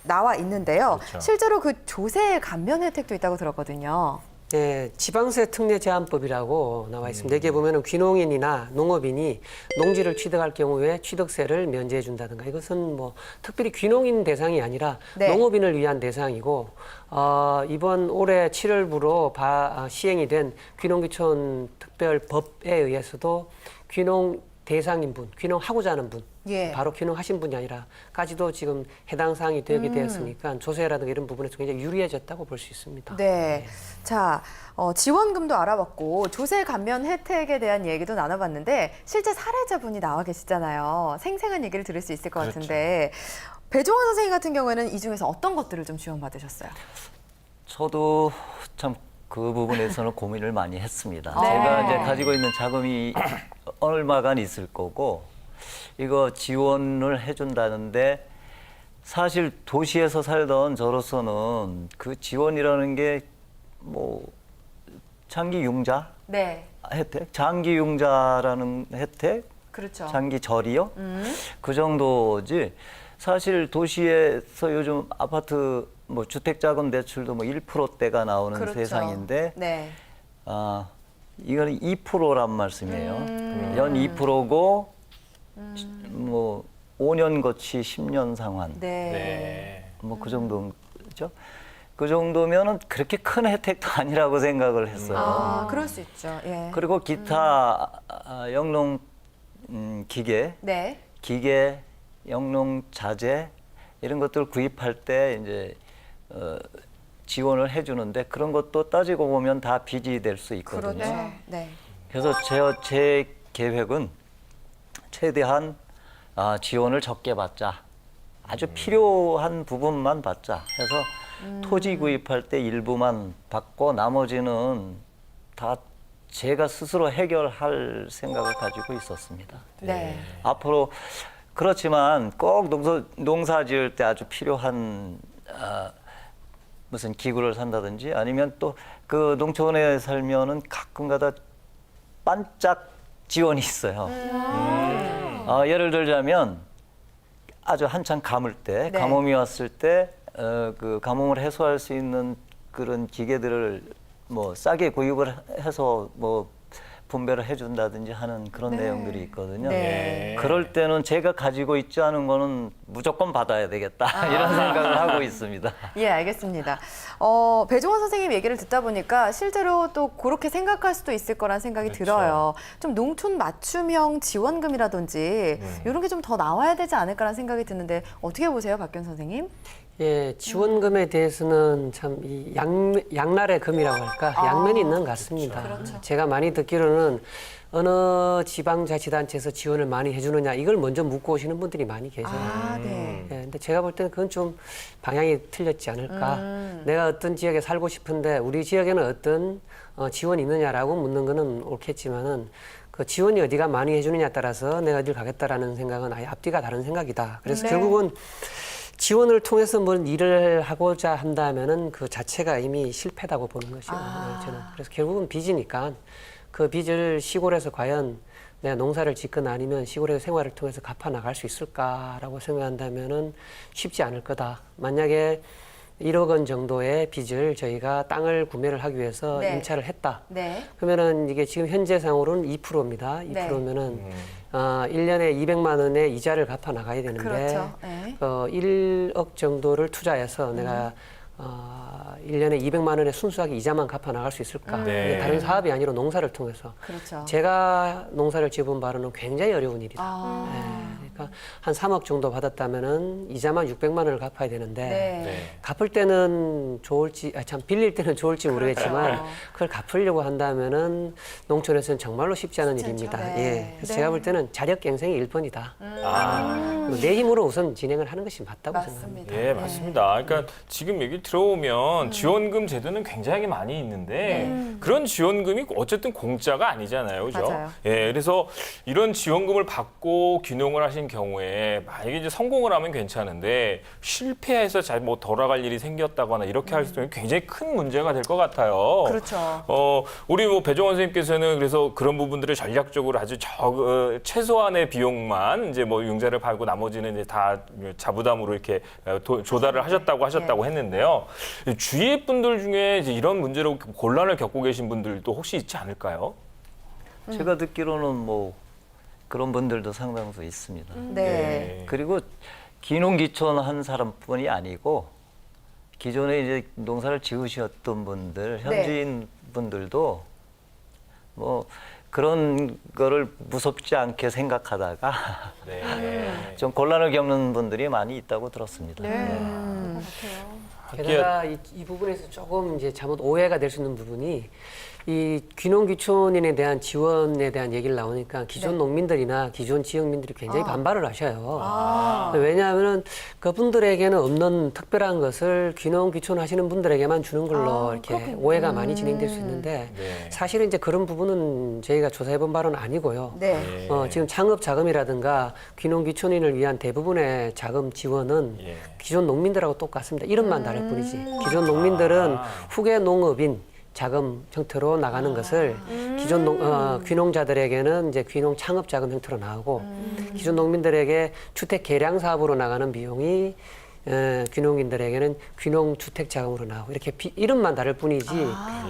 나와 있는데요. 그렇죠. 실제로 그 조세 감면 혜택도 있다고 들었거든요. 네, 지방세 특례 제한법이라고 나와 있습니다. 여기에 보면은 귀농인이나 농업인이 농지를 취득할 경우에 취득세를 면제해 준다든가 이것은 뭐 특별히 귀농인 대상이 아니라 네. 농업인을 위한 대상이고 이번 올해 7월부로 시행이 된 귀농귀촌 특별법에 의해서도 귀농 대상인 분, 귀농하고자 하는 분, 예. 바로 귀농하신 분이 아니라까지도 지금 해당 사항이 되게 되었으니까 조세라든가 이런 부분에서 굉장히 유리해졌다고 볼 수 있습니다. 네. 자, 지원금도 알아봤고 조세 감면 혜택에 대한 얘기도 나눠봤는데 실제 사례자분이 나와 계시잖아요. 생생한 얘기를 들을 수 있을 것 같은데 배종원 선생님 같은 경우에는 이 중에서 어떤 것들을 좀 지원받으셨어요? 저도 참 그 부분에서는 고민을 많이 했습니다. 네. 제가 이제 가지고 있는 자금이 얼마간 있을 거고 이거 지원을 해준다는데 사실 도시에서 살던 저로서는 그 지원이라는 게 뭐 장기 융자 네. 혜택, 장기 융자라는 혜택, 그렇죠. 장기 절이요? 그 정도지. 사실 도시에서 요즘 아파트 뭐 주택자금 대출도 뭐 1%대가 나오는 그렇죠. 세상인데 네. 이거는 2%란 말씀이에요. 연 2%고 뭐 5년 거치 10년 상환. 네. 네. 뭐 그 정도죠. 그 정도면은 그렇게 큰 혜택도 아니라고 생각을 했어요. 그럴 수 있죠. 예. 그리고 기타 영농 기계, 네. 영농 자재 이런 것들 구입할 때 이제 지원을 해주는데 그런 것도 따지고 보면 다 빚이 될 수 있거든요. 그렇죠. 네. 그래서 제 계획은 최대한 지원을 적게 받자. 아주 필요한 부분만 받자 해서 토지 구입할 때 일부만 받고 나머지는 다 제가 스스로 해결할 생각을 가지고 있었습니다. 네. 앞으로 그렇지만 꼭 농사 지을 때 아주 필요한 무슨 기구를 산다든지 아니면 또 그 농촌에 살면은 가끔가다 반짝 지원이 있어요. 예를 들자면 아주 한창 가물 때, 네. 가뭄이 왔을 때 그 가뭄을 해소할 수 있는 그런 기계들을 뭐 싸게 구입을 해서 뭐 분배를 해준다든지 하는 그런 내용들이 있거든요. 네. 그럴 때는 제가 가지고 있지 않은 거는 무조건 받아야 되겠다 이런 생각을 하고 있습니다. 예, 알겠습니다. 배종원 선생님 얘기를 듣다 보니까 실제로 또 그렇게 생각할 수도 있을 거란 생각이 그렇죠. 들어요. 좀 농촌 맞춤형 지원금이라든지 이런 게 좀 더 나와야 되지 않을까라는 생각이 드는데 어떻게 보세요, 박경 선생님? 예, 지원금에 대해서는 참 이 양날의 금이라고 할까 양면이 있는 것 같습니다. 제가 많이 듣기로는 어느 지방자치단체에서 지원을 많이 해주느냐 이걸 먼저 묻고 오시는 분들이 많이 계세요. 아, 네. 예, 근데 제가 볼 때는 그건 좀 방향이 틀렸지 않을까. 내가 어떤 지역에 살고 싶은데 우리 지역에는 어떤 지원이 있느냐라고 묻는 거는 옳겠지만은 그 지원이 어디가 많이 해주느냐에 따라서 내가 어딜 가겠다라는 생각은 아예 앞뒤가 다른 생각이다. 그래서 네. 결국은 지원을 통해서 뭔 일을 하고자 한다면은 그 자체가 이미 실패다고 보는 것이거든요. 저는. 그래서 결국은 빚이니까 그 빚을 시골에서 과연 내가 농사를 짓거나 아니면 시골에서 생활을 통해서 갚아 나갈 수 있을까라고 생각한다면은 쉽지 않을 거다. 만약에 1억 원 정도의 빚을 저희가 땅을 구매를 하기 위해서 네. 임차를 했다. 네. 그러면은 이게 지금 현재상으로는 2%입니다. 2%면은 1년에 200만 원의 이자를 갚아 나가야 되는데 그렇죠. 네. 1억 정도를 투자해서 내가 1년에 200만 원의 순수하게 이자만 갚아 나갈 수 있을까? 네. 이게 다른 사업이 아니라 농사를 통해서. 그렇죠. 제가 농사를 지어본 바로는 굉장히 어려운 일이다. 아. 네, 그러니까 한 3억 정도 받았다면은 이자만 600만 원을 갚아야 되는데 네. 네. 갚을 때는 좋을지, 참 빌릴 때는 좋을지 모르겠지만 그렇죠. 그걸 갚으려고 한다면은 농촌에서는 정말로 쉽지 않은 쉽지 일입니다. 않죠. 네. 예, 그래서 네. 제가 볼 때는 자력갱생이 1번이다. 아. 내 힘으로 우선 진행을 하는 것이 맞다고 생각합니다. 맞습니다. 예, 맞습니다. 그러니까 지금 얘기 들어오면 지원금 제도는 굉장히 많이 있는데 그런 지원금이 어쨌든 공짜가 아니잖아요. 그죠? 맞아요. 예, 그래서 이런 지원금을 받고 귀농을 하신 경우에 만약에 이제 성공을 하면 괜찮은데 실패해서 잘 뭐 돌아갈 일이 생겼다거나 이렇게 할 수는 굉장히 큰 문제가 될 것 같아요. 그렇죠. 우리 뭐 배종원 선생님께서는 그래서 그런 부분들을 전략적으로 아주 최소한의 비용만 이제 뭐 융자를 받고 나머지는 이제 다 자부담으로 이렇게 조달을 하셨다고 했는데요. 주위 분들 중에 이제 이런 문제로 곤란을 겪고 계신 분들도 혹시 있지 않을까요? 제가 듣기로는 뭐 그런 분들도 상당수 있습니다. 네. 그리고 기농기촌 한 사람뿐이 아니고 기존에 이제 농사를 지으셨던 분들, 현지인 분들도 뭐 그런 거를 무섭지 않게 생각하다가 네. 좀 곤란을 겪는 분들이 많이 있다고 들었습니다. 게다가 이 부분에서 조금 이제 잘못 오해가 될 수 있는 부분이 이 귀농귀촌인에 대한 지원에 대한 얘기를 나오니까 기존 농민들이나 기존 지역민들이 굉장히 반발을 하셔요. 왜냐하면은 그분들에게는 없는 특별한 것을 귀농귀촌 하시는 분들에게만 주는 걸로 이렇게 오해가 많이 진행될 수 있는데 네. 사실은 이제 그런 부분은 저희가 조사해본 바로는 아니고요. 네. 지금 창업 자금이라든가 귀농귀촌인을 위한 대부분의 자금 지원은 예. 기존 농민들하고 똑같습니다. 이름만 다를 뿐이지. 기존 농민들은 후계 농업인 자금 형태로 나가는 것을 기존 귀농자들에게는 이제 귀농 창업 자금 형태로 나오고 기존 농민들에게 주택 개량 사업으로 나가는 비용이 귀농인들에게는 귀농 주택 자금으로 나오고 이렇게 이름만 다를 뿐이지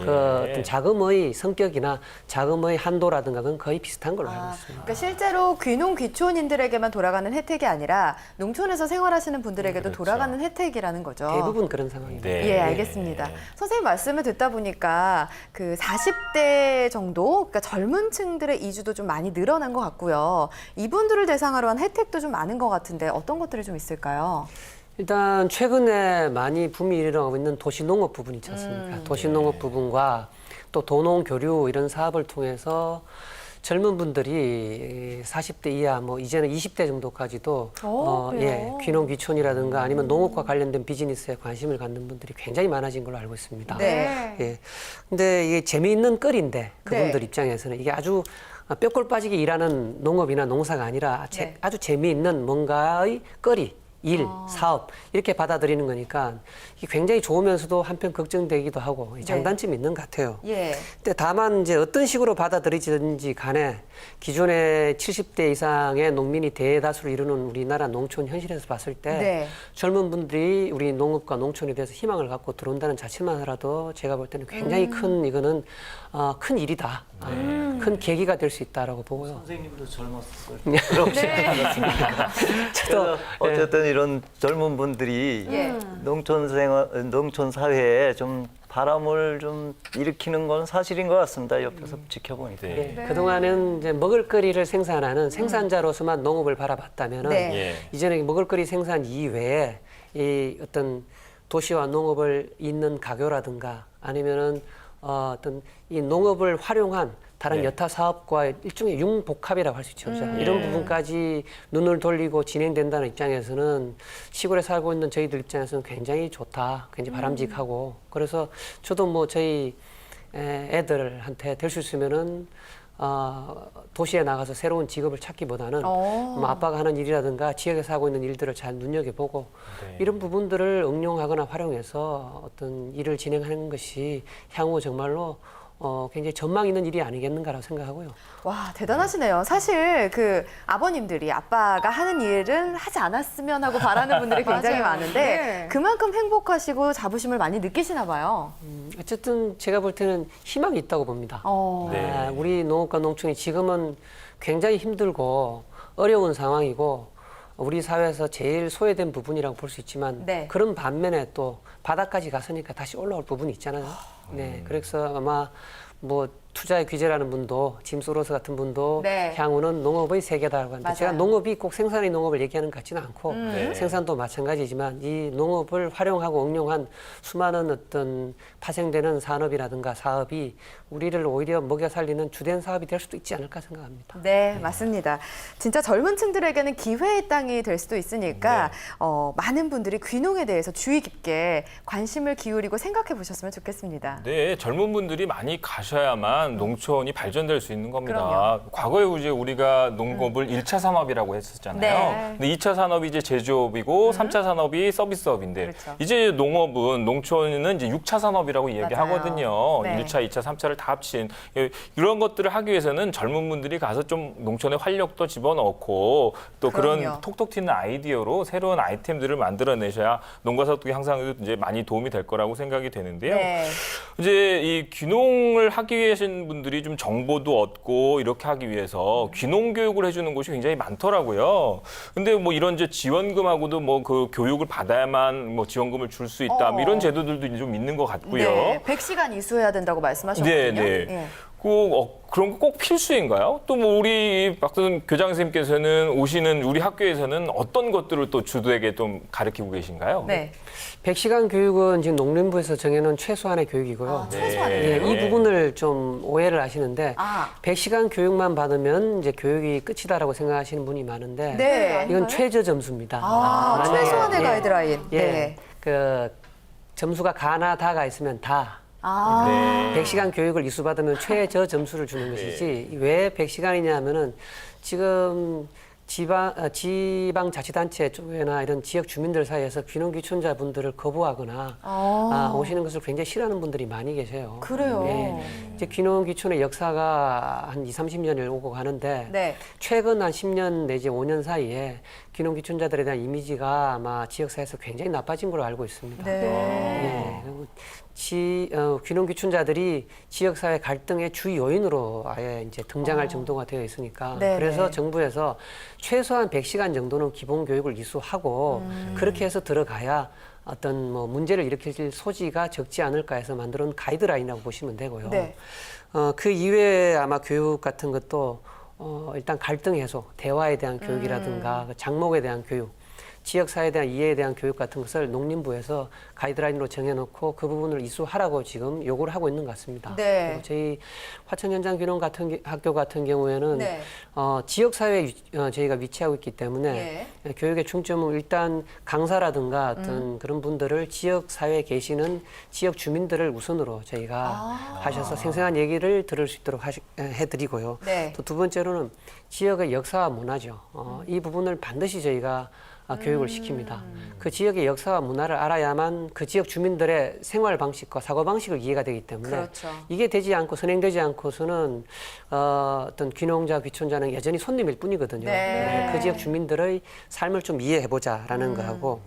그 어떤 자금의 성격이나 자금의 한도라든가 그건 거의 비슷한 걸로 알고 있습니다. 그러니까 실제로 귀농 귀촌인들에게만 돌아가는 혜택이 아니라 농촌에서 생활하시는 분들에게도 그렇죠. 돌아가는 혜택이라는 거죠. 대부분 그런 상황입니다. 네. 예, 알겠습니다. 선생님 말씀을 듣다 보니까 그 40대 정도, 그러니까 젊은 층들의 이주도 좀 많이 늘어난 것 같고요. 이분들을 대상으로 한 혜택도 좀 많은 것 같은데 어떤 것들이 좀 있을까요? 일단 최근에 많이 붐이 일어나고 있는 도시농업 부분 있지 않습니까? 도시농업 부분과 또 도농교류 이런 사업을 통해서 젊은 분들이 40대 이하, 뭐 이제는 20대 정도까지도 그래요? 귀농귀촌이라든가 아니면 농업과 관련된 비즈니스에 관심을 갖는 분들이 굉장히 많아진 걸로 알고 있습니다. 네. 예. 근데 이게 재미있는 거리인데 그분들 네. 입장에서는 이게 아주 뼈골 빠지게 일하는 농업이나 농사가 아니라 네. 아주 재미있는 뭔가의 거리. 일, 사업 이렇게 받아들이는 거니까 이게 굉장히 좋으면서도 한편 걱정되기도 하고 장단점이 있는 것 같아요. 예. 근데 다만 이제 어떤 식으로 받아들이든지 간에 기존의 70대 이상의 농민이 대다수를 이루는 우리나라 농촌 현실에서 봤을 때 네. 젊은 분들이 우리 농업과 농촌에 대해서 희망을 갖고 들어온다는 자체만 하라도 제가 볼 때는 굉장히 큰 이거는 큰 일이다. 큰 계기가 될 수 있다라고 보고요. 선생님도 젊었을 그렇지 네. 않았습니까? 그래서 어쨌든 이런 젊은 분들이 예. 농촌 사회에 좀 바람을 좀 일으키는 건 사실인 것 같습니다. 옆에서 지켜보니까. 네. 예, 그동안은 이제 먹을거리를 생산하는 생산자로서만 농업을 바라봤다면은 네. 예. 이제는 먹을거리 생산 이외에 이 어떤 도시와 농업을 잇는 가교라든가 아니면은 어떤 이 농업을 활용한 다른 네. 여타 사업과 일종의 융복합이라고 할 수 있죠. 이런 부분까지 눈을 돌리고 진행된다는 입장에서는 시골에 살고 있는 저희들 입장에서는 굉장히 좋다, 굉장히 바람직하고 그래서 저도 뭐 저희 애들한테 될 수 있으면은 도시에 나가서 새로운 직업을 찾기보다는 뭐 아빠가 하는 일이라든가 지역에서 하고 있는 일들을 잘 눈여겨보고 네. 이런 부분들을 응용하거나 활용해서 어떤 일을 진행하는 것이 향후 정말로 굉장히 전망 있는 일이 아니겠는가라고 생각하고요. 와, 대단하시네요. 사실 그 아버님들이 아빠가 하는 일을 하지 않았으면 하고 바라는 분들이 굉장히 맞아요. 많은데 네. 그만큼 행복하시고 자부심을 많이 느끼시나 봐요. 어쨌든 제가 볼 때는 희망이 있다고 봅니다. 네. 우리 농업과 농촌이 지금은 굉장히 힘들고 어려운 상황이고 우리 사회에서 제일 소외된 부분이라고 볼 수 있지만 네. 그런 반면에 또 바닥까지 갔으니까 다시 올라올 부분이 있잖아요. 네, 그래서 아마 뭐 투자의 규제라는 분도 짐 소로스 같은 분도 네. 향후는 농업의 세계다라고 하는데 제가 맞아요. 농업이 꼭 생산의 농업을 얘기하는 것 같지는 않고 네. 생산도 마찬가지지만 이 농업을 활용하고 응용한 수많은 어떤 파생되는 산업이라든가 사업이 우리를 오히려 먹여 살리는 주된 사업이 될 수도 있지 않을까 생각합니다. 네, 맞습니다. 진짜 젊은 층들에게는 기회의 땅이 될 수도 있으니까 많은 분들이 귀농에 대해서 주의 깊게 관심을 기울이고 생각해 보셨으면 좋겠습니다. 네, 젊은 분들이 많이 가셔야만 농촌이 발전될 수 있는 겁니다. 그럼요. 과거에 이제 우리가 농업을 1차 산업이라고 했었잖아요. 네. 근데 2차 산업이 이제 제조업이고 3차 산업이 서비스업인데 그렇죠. 이제 농업은 농촌은 이제 6차 산업이라고 얘기하거든요. 네. 1차, 2차, 3차를 다 합친 이런 것들을 하기 위해서는 젊은 분들이 가서 좀 농촌에 활력도 집어넣고 또 그럼요. 그런 톡톡 튀는 아이디어로 새로운 아이템들을 만들어내셔야 농가 소득 향상에도 이제 많이 도움이 될 거라고 생각이 되는데요. 네. 이제 이 귀농을 하기 위해 하신 분들이 좀 정보도 얻고 이렇게 하기 위해서 귀농 교육을 해주는 곳이 굉장히 많더라고요. 근데 뭐 이런 이제 지원금하고도 뭐 그 교육을 받아야만 뭐 지원금을 줄 수 있다. 뭐 이런 제도들도 좀 있는 것 같고요. 네, 100시간 이수해야 된다고 말씀하셨거든요. 네, 네. 예. 그런 거 꼭 필수인가요? 또 뭐 우리 박선 교장 선생님께서는 오시는 우리 학교에서는 어떤 것들을 또 주도에게 좀 가르치고 계신가요? 네. 100시간 교육은 지금 농림부에서 정해놓은 최소한의 교육이고요. 최소한의 예, 교육. 이 부분을 좀 오해를 하시는데 아. 100시간 교육만 받으면 이제 교육이 끝이다라고 생각하시는 분이 많은데 네. 이건 최저 점수입니다. 아, 만약에, 최소한의 예, 가이드라인. 예, 네. 그 점수가 가나 다가 있으면 다 아. 네. 100시간 교육을 이수받으면 최저 점수를 주는 것이지 왜 100시간이냐 하면은 지금 지방자치단체 쪽이나 이런 지역 주민들 사이에서 귀농귀촌자분들을 거부하거나 오시는 것을 굉장히 싫어하는 분들이 많이 계세요. 그래요. 예. 이제 귀농귀촌의 역사가 한 20, 30년을 오고 가는데 네. 최근 한 10년 내지 5년 사이에 귀농귀촌자들에 대한 이미지가 아마 지역사회에서 굉장히 나빠진 걸로 알고 있습니다. 네. 예, 그리고 귀농귀촌자들이 지역사회 갈등의 주 요인으로 아예 이제 등장할 정도가 되어 있으니까 네, 그래서 네. 정부에서 최소한 100시간 정도는 기본 교육을 이수하고 그렇게 해서 들어가야 어떤 뭐 문제를 일으킬 소지가 적지 않을까 해서 만들어 놓은 가이드라인이라고 보시면 되고요. 네. 그 이외에 아마 교육 같은 것도 일단 갈등 해소, 대화에 대한 교육이라든가 그 장목에 대한 교육, 지역사회에 대한 이해에 대한 교육 같은 것을 농림부에서 가이드라인으로 정해놓고 그 부분을 이수하라고 지금 요구를 하고 있는 것 같습니다. 네. 그리고 저희 화천현장 귀농 학교 같은 경우에는 네. 지역사회에 저희가 위치하고 있기 때문에 교육의 중점은 일단 강사라든가 어떤 그런 분들을 지역사회에 계시는 지역 주민들을 우선으로 저희가 하셔서 생생한 얘기를 들을 수 있도록 해드리고요. 네. 또 두 번째로는 지역의 역사와 문화죠. 이 부분을 반드시 저희가 교육을 시킵니다. 그 지역의 역사와 문화를 알아야만 그 지역 주민들의 생활 방식과 사고 방식을 이해가 되기 때문에 그렇죠. 이게 되지 않고 선행되지 않고서는 어떤 귀농자, 귀촌자는 여전히 손님일 뿐이거든요. 네. 그 지역 주민들의 삶을 좀 이해해보자라는 거하고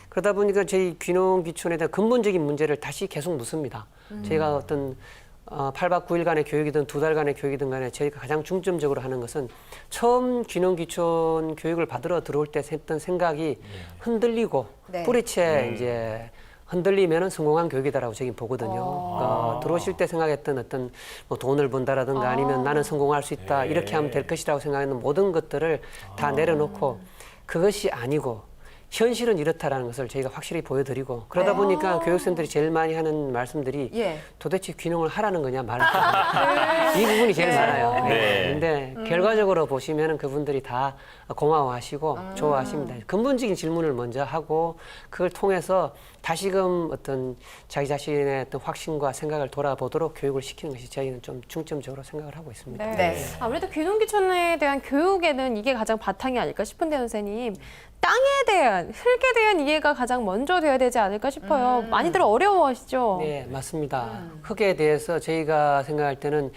그러다 보니까 저희 귀농, 귀촌에 대한 근본적인 문제를 다시 계속 묻습니다. 저희가 어떤 8박 9일간의 교육이든 2달간의 교육이든 간에 저희가 가장 중점적으로 하는 것은 처음 귀농, 귀촌 교육을 받으러 들어올 때 했던 생각이 흔들리고 네. 뿌리채 이제 흔들리면은 성공한 교육이다라고 저긴 보거든요. 들어오실 때 생각했던 어떤 뭐 돈을 번다라든가 아니면 나는 성공할 수 있다 이렇게 하면 될 것이라고 생각했는 모든 것들을 다 내려놓고 그것이 아니고 현실은 이렇다라는 것을 저희가 확실히 보여드리고 그러다 보니까 교육생들이 제일 많이 하는 말씀들이 예. 도대체 귀농을 하라는 거냐 말라는 거냐 이 부분이 제일 많아요. 네. 근데 결과적으로 보시면은 그분들이 다 고마워하시고 좋아하십니다. 근본적인 질문을 먼저 하고 그걸 통해서 다시금 어떤 자기 자신의 어떤 확신과 생각을 돌아보도록 교육을 시키는 것이 저희는 좀 중점적으로 생각을 하고 있습니다. 네. 네. 아무래도 귀농귀촌에 대한 교육에는 이게 가장 바탕이 아닐까 싶은데 선생님. 땅에 대한, 흙에 대한 이해가 가장 먼저 돼야 되지 않을까 싶어요. 많이들 어려워하시죠? 네, 맞습니다. 흙에 대해서 저희가 생각할 때는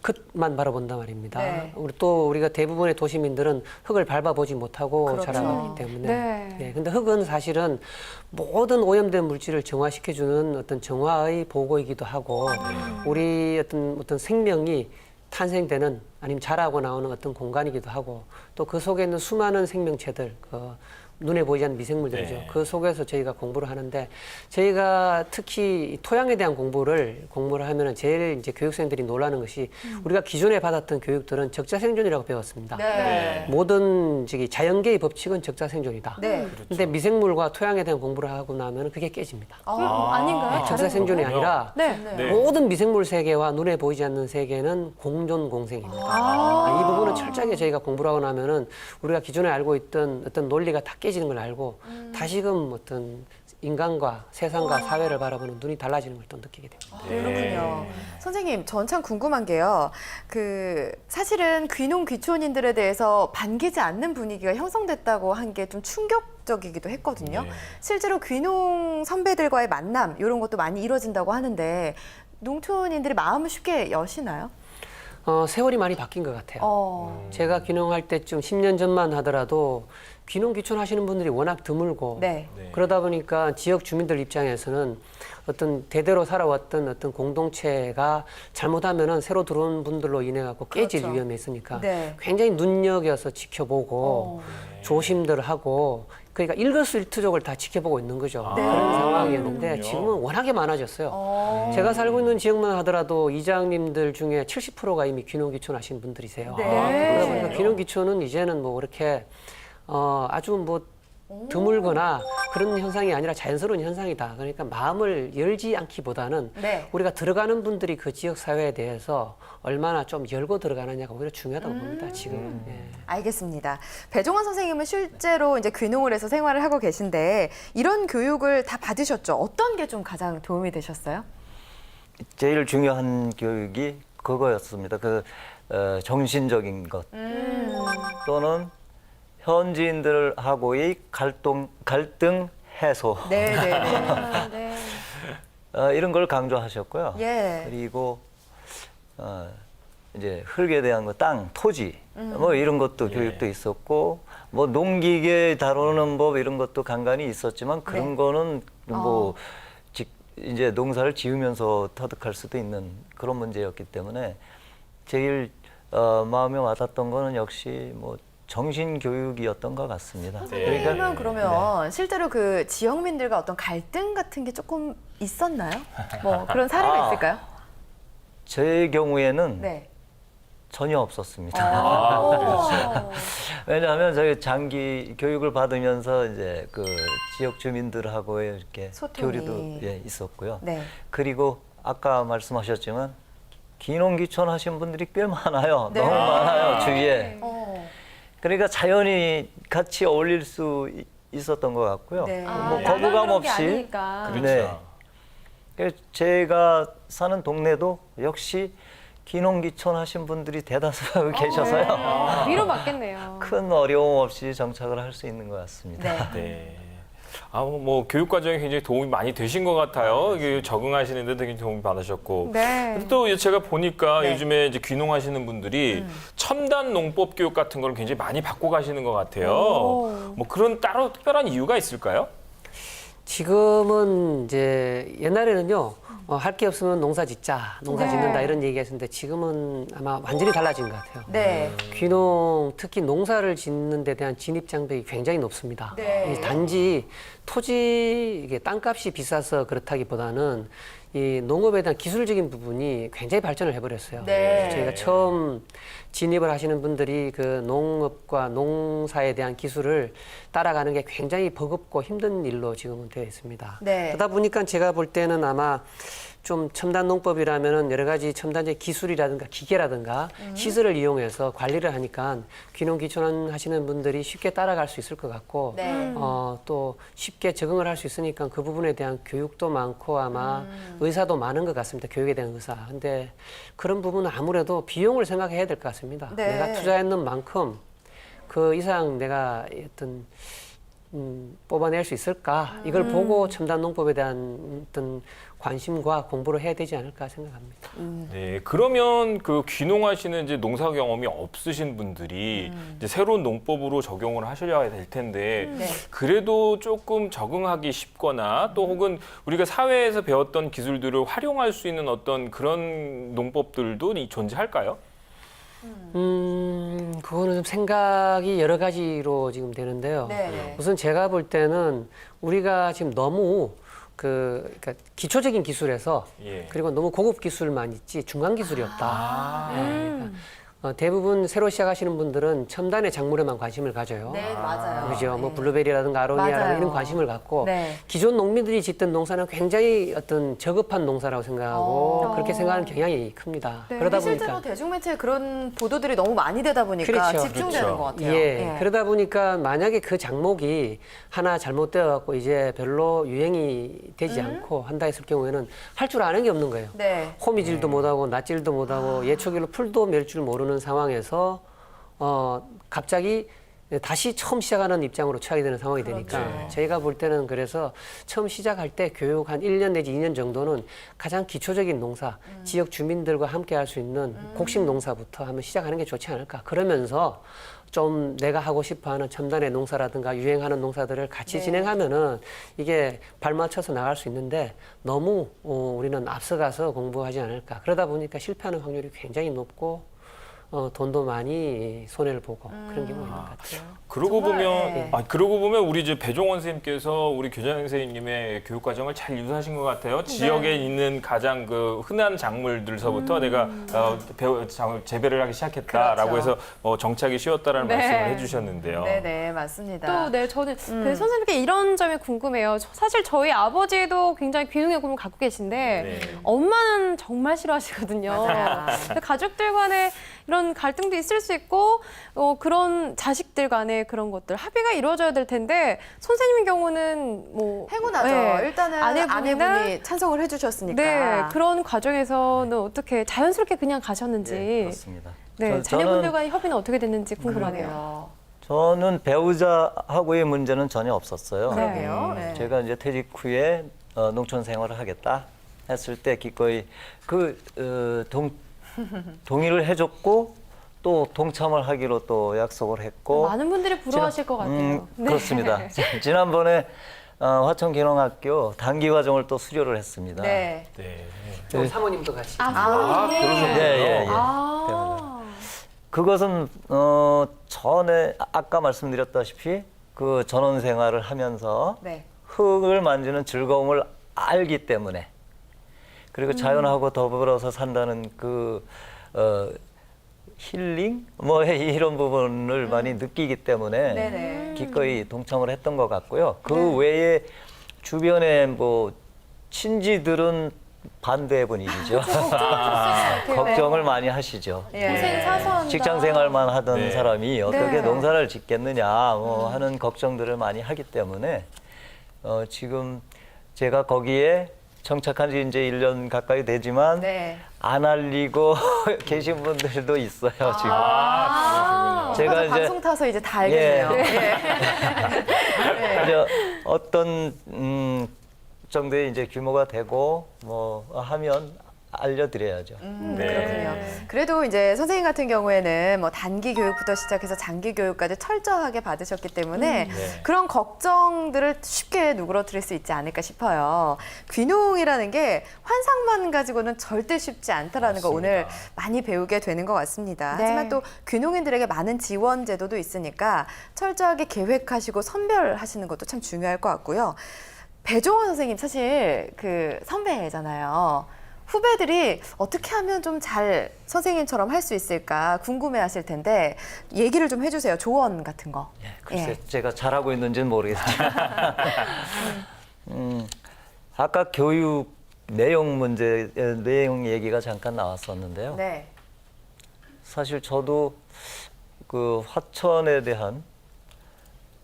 흙만 바라본단 말입니다. 네. 우리가 대부분의 도시민들은 흙을 밟아보지 못하고 그렇죠. 자라기 때문에. 네. 근데 흙은 사실은 모든 오염된 물질을 정화시켜주는 어떤 정화의 보고이기도 하고 우리 어떤 생명이 탄생되는 아니면 자라고 나오는 어떤 공간이기도 하고 또 그 속에 있는 수많은 생명체들, 눈에 보이지 않는 미생물들이죠. 네. 그 속에서 저희가 공부를 하는데 저희가 특히 토양에 대한 공부를 하면은 제일 이제 교육생들이 놀라는 것이 우리가 기존에 받았던 교육들은 적자생존이라고 배웠습니다. 네. 모든 자연계의 법칙은 적자생존이다. 네. 근데 미생물과 토양에 대한 공부를 하고 나면 그게 깨집니다. 아닌가요? 적자생존이 그렇군요. 아니라 네. 네. 모든 미생물 세계와 눈에 보이지 않는 세계는 공존 공생입니다. 이 부분은 철저하게 저희가 공부를 하고 나면은 우리가 기존에 알고 있던 어떤 논리가 다 깨지는 걸 알고 다시금 어떤 인간과 세상과 사회를 바라보는 눈이 달라지는 걸 또 느끼게 됩니다. 그렇군요. 선생님, 전 참 궁금한 게요. 사실은 귀농 귀촌인들에 대해서 반기지 않는 분위기가 형성됐다고 한 게 좀 충격적이기도 했거든요. 네. 실제로 귀농 선배들과의 만남 이런 것도 많이 이루어진다고 하는데 농촌인들이 마음을 쉽게 여시나요? 세월이 많이 바뀐 것 같아요. 제가 귀농할 때쯤 10년 전만 하더라도 귀농 귀촌 하시는 분들이 워낙 드물고 네. 그러다 보니까 지역 주민들 입장에서는 어떤 대대로 살아왔던 어떤 공동체가 잘못하면은 새로 들어온 분들로 인해 갖고 깨질 그렇죠. 위험이 있으니까 네. 굉장히 눈여겨서 지켜보고 조심들 하고 그러니까 일거수일투족을 다 지켜보고 있는 거죠. 그런 상황이었는데 그렇군요. 지금은 워낙에 많아졌어요. 제가 살고 있는 지역만 하더라도 이장님들 중에 70%가 이미 귀농 귀촌 하신 분들이세요. 그러다 보니까 귀농 귀촌은 이제는 뭐 그렇게 아주 뭐 드물거나 그런 현상이 아니라 자연스러운 현상이다. 그러니까 마음을 열지 않기보다는 네. 우리가 들어가는 분들이 그 지역 사회에 대해서 얼마나 좀 열고 들어가느냐가 오히려 중요하다고 봅니다. 지금. 예. 알겠습니다. 배종원 선생님은 실제로 이제 귀농을 해서 생활을 하고 계신데 이런 교육을 다 받으셨죠? 어떤 게 좀 가장 도움이 되셨어요? 제일 중요한 교육이 그거였습니다. 정신적인 것 또는 현지인들하고의 갈등 해소 네네네. 이런 걸 강조하셨고요. 예. 그리고 이제 흙에 대한 거, 땅, 토지 뭐 이런 것도 교육도 있었고 뭐 농기계 다루는 법 이런 것도 간간히 있었지만 그런 네. 거는 뭐 이제 농사를 지으면서 터득할 수도 있는 그런 문제였기 때문에 제일 마음에 와닿던 거는 역시 뭐 정신 교육이었던 것 같습니다. 선생님은 그러면 실제로 그 지역민들과 어떤 갈등 같은 게 조금 있었나요? 뭐 그런 사례가 있을까요? 제 경우에는 네. 전혀 없었습니다. 왜냐하면 저희 장기 교육을 받으면서 이제 그 지역 주민들하고의 이렇게 소통이. 교류도 있었고요. 네. 그리고 아까 말씀하셨지만 귀농 귀촌 하신 분들이 꽤 많아요. 네. 너무 많아요 주위에. 어. 그러니까 자연히 같이 어울릴 수 있었던 것 같고요. 네. 뭐 나만 거부감 그런 게 없이. 아니니까. 그렇죠. 네. 그래서 제가 사는 동네도 역시 귀농귀촌 하신 분들이 대다수 계셔서요. 위로 받겠네요. 큰 어려움 없이 정착을 할 수 있는 것 같습니다. 네. 뭐 교육 과정에 굉장히 도움이 많이 되신 것 같아요. 이게 적응하시는데 되게 도움이 받으셨고. 네. 또 제가 보니까 네. 요즘에 이제 귀농하시는 분들이 첨단 농법 교육 같은 걸 굉장히 많이 받고 가시는 것 같아요. 오. 뭐 그런 따로 특별한 이유가 있을까요? 지금은 이제 옛날에는요, 할 게 없으면 농사 짓자, 농사 네. 짓는다 이런 얘기 했었는데 지금은 아마 완전히 달라진 것 같아요. 네. 귀농, 특히 농사를 짓는 데 대한 진입 장벽이 굉장히 높습니다. 네. 이 단지 토지, 이게 땅값이 비싸서 그렇다기보다는 이 농업에 대한 기술적인 부분이 굉장히 발전을 해버렸어요. 네. 저희가 처음 진입을 하시는 분들이 그 농업과 농사에 대한 기술을 따라가는 게 굉장히 버겁고 힘든 일로 지금은 되어 있습니다. 네. 그러다 보니까 제가 볼 때는 아마 좀 첨단 농법이라면은 여러 가지 첨단적 기술이라든가 기계라든가 시설을 이용해서 관리를 하니까 귀농귀촌 하시는 분들이 쉽게 따라갈 수 있을 것 같고 네. 또 쉽게 적응을 할 수 있으니까 그 부분에 대한 교육도 많고 아마 의사도 많은 것 같습니다. 교육에 대한 의사. 근데 그런 부분은 아무래도 비용을 생각해야 될 것 같습니다. 네. 내가 투자했는 만큼 그 이상 내가 어떤 뽑아낼 수 있을까? 이걸 보고 첨단 농법에 대한 어떤 관심과 공부를 해야 되지 않을까 생각합니다. 네, 그러면 그 귀농하시는 이제 농사 경험이 없으신 분들이 이제 새로운 농법으로 적용을 하셔야 될 텐데 네. 그래도 조금 적응하기 쉽거나 또 혹은 우리가 사회에서 배웠던 기술들을 활용할 수 있는 어떤 그런 농법들도 존재할까요? 그거는 좀 생각이 여러 가지로 지금 되는데요. 네. 우선 제가 볼 때는 우리가 지금 너무 그러니까 기초적인 기술에서 예. 그리고 너무 고급 기술만 있지 중간 기술이 없다. 아, 네, 그러니까 대부분 새로 시작하시는 분들은 첨단의 작물에만 관심을 가져요. 네, 맞아요. 그죠? 뭐 네. 블루베리라든가 아로니아라든가 맞아요. 이런 관심을 갖고 네. 기존 농민들이 짓던 농사는 굉장히 어떤 저급한 농사라고 생각하고 그렇게 생각하는 경향이 큽니다. 네. 그러다 실제로 보니까 대중매체에 그런 보도들이 너무 많이 되다 보니까 그렇죠. 집중되는 그렇죠. 것 같아요. 예, 그러다 보니까 만약에 그 작목이 하나 잘못되어 갖고 이제 별로 유행이 되지 않고 한다 했을 경우에는 할 줄 아는 게 없는 거예요. 네. 호미질도 못하고 낫질도 못하고 예초기로 풀도 멜 줄 모르는 상황에서 갑자기 다시 처음 시작하는 입장으로 처하게 되는 상황이 되니까 저희가 볼 때는 그래서 처음 시작할 때 교육 한 1년 내지 2년 정도는 가장 기초적인 농사, 지역 주민들과 함께 할 수 있는 곡식 농사부터 한번 시작하는 게 좋지 않을까. 그러면서 좀 내가 하고 싶어하는 첨단의 농사라든가 유행하는 농사들을 같이 진행하면은 이게 발맞춰서 나갈 수 있는데 너무 우리는 앞서가서 공부하지 않을까. 그러다 보니까 실패하는 확률이 굉장히 높고 돈도 많이 손해를 보고 그런 경우가 있는 것 같아요. 그러고 정말, 보면 예. 그러고 보면 우리 이제 배종원 선생님께서 우리 교장 선생님의 교육 과정을 잘 유도하신 것 같아요. 지역에 있는 가장 그 흔한 작물들서부터 내가 재배를 하기 시작했다라고 그렇죠. 해서 정착이 쉬웠다라는 네. 말씀을 해주셨는데요. 네, 맞습니다. 또, 네, 저는 배 선생님께 이런 점이 궁금해요. 사실 저희 아버지도 굉장히 귀농의 꿈을 갖고 계신데 네. 엄마는 정말 싫어하시거든요. 맞아요. 근데 가족들 간에 이런 갈등도 있을 수 있고 그런 자식들 간에 그런 것들 합의가 이루어져야 될 텐데 선생님의 경우는 뭐 행운하죠. 네, 일단은 아내분이 찬성을 해주셨으니까. 네, 그런 과정에서는 어떻게 자연스럽게 그냥 가셨는지 그렇습니다. 네, 저는 자녀분들과의 협의는 어떻게 됐는지 궁금하네요. 그러게요. 저는 배우자하고의 문제는 전혀 없었어요. 그러게요. 네. 제가 이제 퇴직 후에 농촌 생활을 하겠다 했을 때 기꺼이 동의를 해줬고 또 동참을 하기로 또 약속을 했고 많은 분들이 부러워하실 것 같아요. 네. 그렇습니다. 지난번에 화천기농학교 단기 과정을 또 수료를 했습니다. 네. 네. 또 사모님도 같이. 그러셨군요. 예. 아, 그것은 전에 아까 말씀드렸다시피 그 전원 생활을 하면서 네. 흙을 만지는 즐거움을 알기 때문에 그리고 자연하고 더불어서 산다는 그 힐링 뭐 이런 부분을 많이 느끼기 때문에 네네. 기꺼이 동참을 했던 것 같고요. 그 외에 주변에 뭐 친지들은 반대 분위기죠. 걱정을 많이 하시죠. 예. 고생 사서 한다. 직장 생활만 하던 네. 사람이 어떻게 네. 농사를 짓겠느냐 뭐 하는 걱정들을 많이 하기 때문에 지금 제가 거기에 정착한 지 이제 1년 가까이 되지만 네. 안 알리고 계신 분들도 있어요, 지금. 제가 제가 이제 방송 타서 이제 다 알겠네요. 예. 그래서 어떤 정도의 이제 규모가 되고 뭐 하면 알려드려야죠. 네. 그렇군요. 그래도 이제 선생님 같은 경우에는 뭐 단기 교육부터 시작해서 장기 교육까지 철저하게 받으셨기 때문에 네. 그런 걱정들을 쉽게 누그러뜨릴 수 있지 않을까 싶어요. 귀농이라는 게 환상만 가지고는 절대 쉽지 않다라는 거 오늘 많이 배우게 되는 것 같습니다. 네. 하지만 또 귀농인들에게 많은 지원 제도도 있으니까 철저하게 계획하시고 선별하시는 것도 참 중요할 것 같고요. 배종원 선생님 사실 그 선배잖아요. 후배들이 어떻게 하면 좀 잘 선생님처럼 할 수 있을까 궁금해하실 텐데 얘기를 좀 해주세요. 조언 같은 거. 글쎄 예. 제가 잘하고 있는지는 모르겠지만 아까 교육 내용 얘기가 잠깐 나왔었는데요. 네. 사실 저도 그 화천에 대한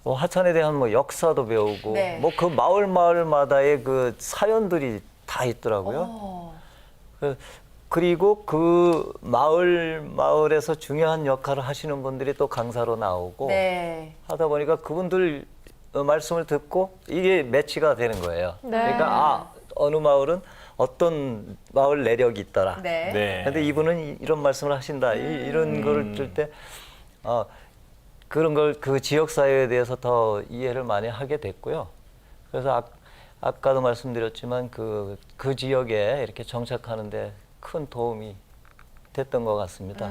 뭐 역사도 배우고 네. 뭐 그 마을마다의 그 사연들이 다 있더라고요. 그리고 그 마을에서 중요한 역할을 하시는 분들이 또 강사로 나오고 네. 하다 보니까 그분들 말씀을 듣고 이게 매치가 되는 거예요. 네. 그러니까 어느 마을은 어떤 마을 내력이 있더라. 네. 네. 근데 이분은 이런 말씀을 하신다. 이런 거를 들 때 그런 걸 그 지역 사회에 대해서 더 이해를 많이 하게 됐고요. 그래서 아까도 말씀드렸지만 그 지역에 이렇게 정착하는데 큰 도움이 됐던 것 같습니다.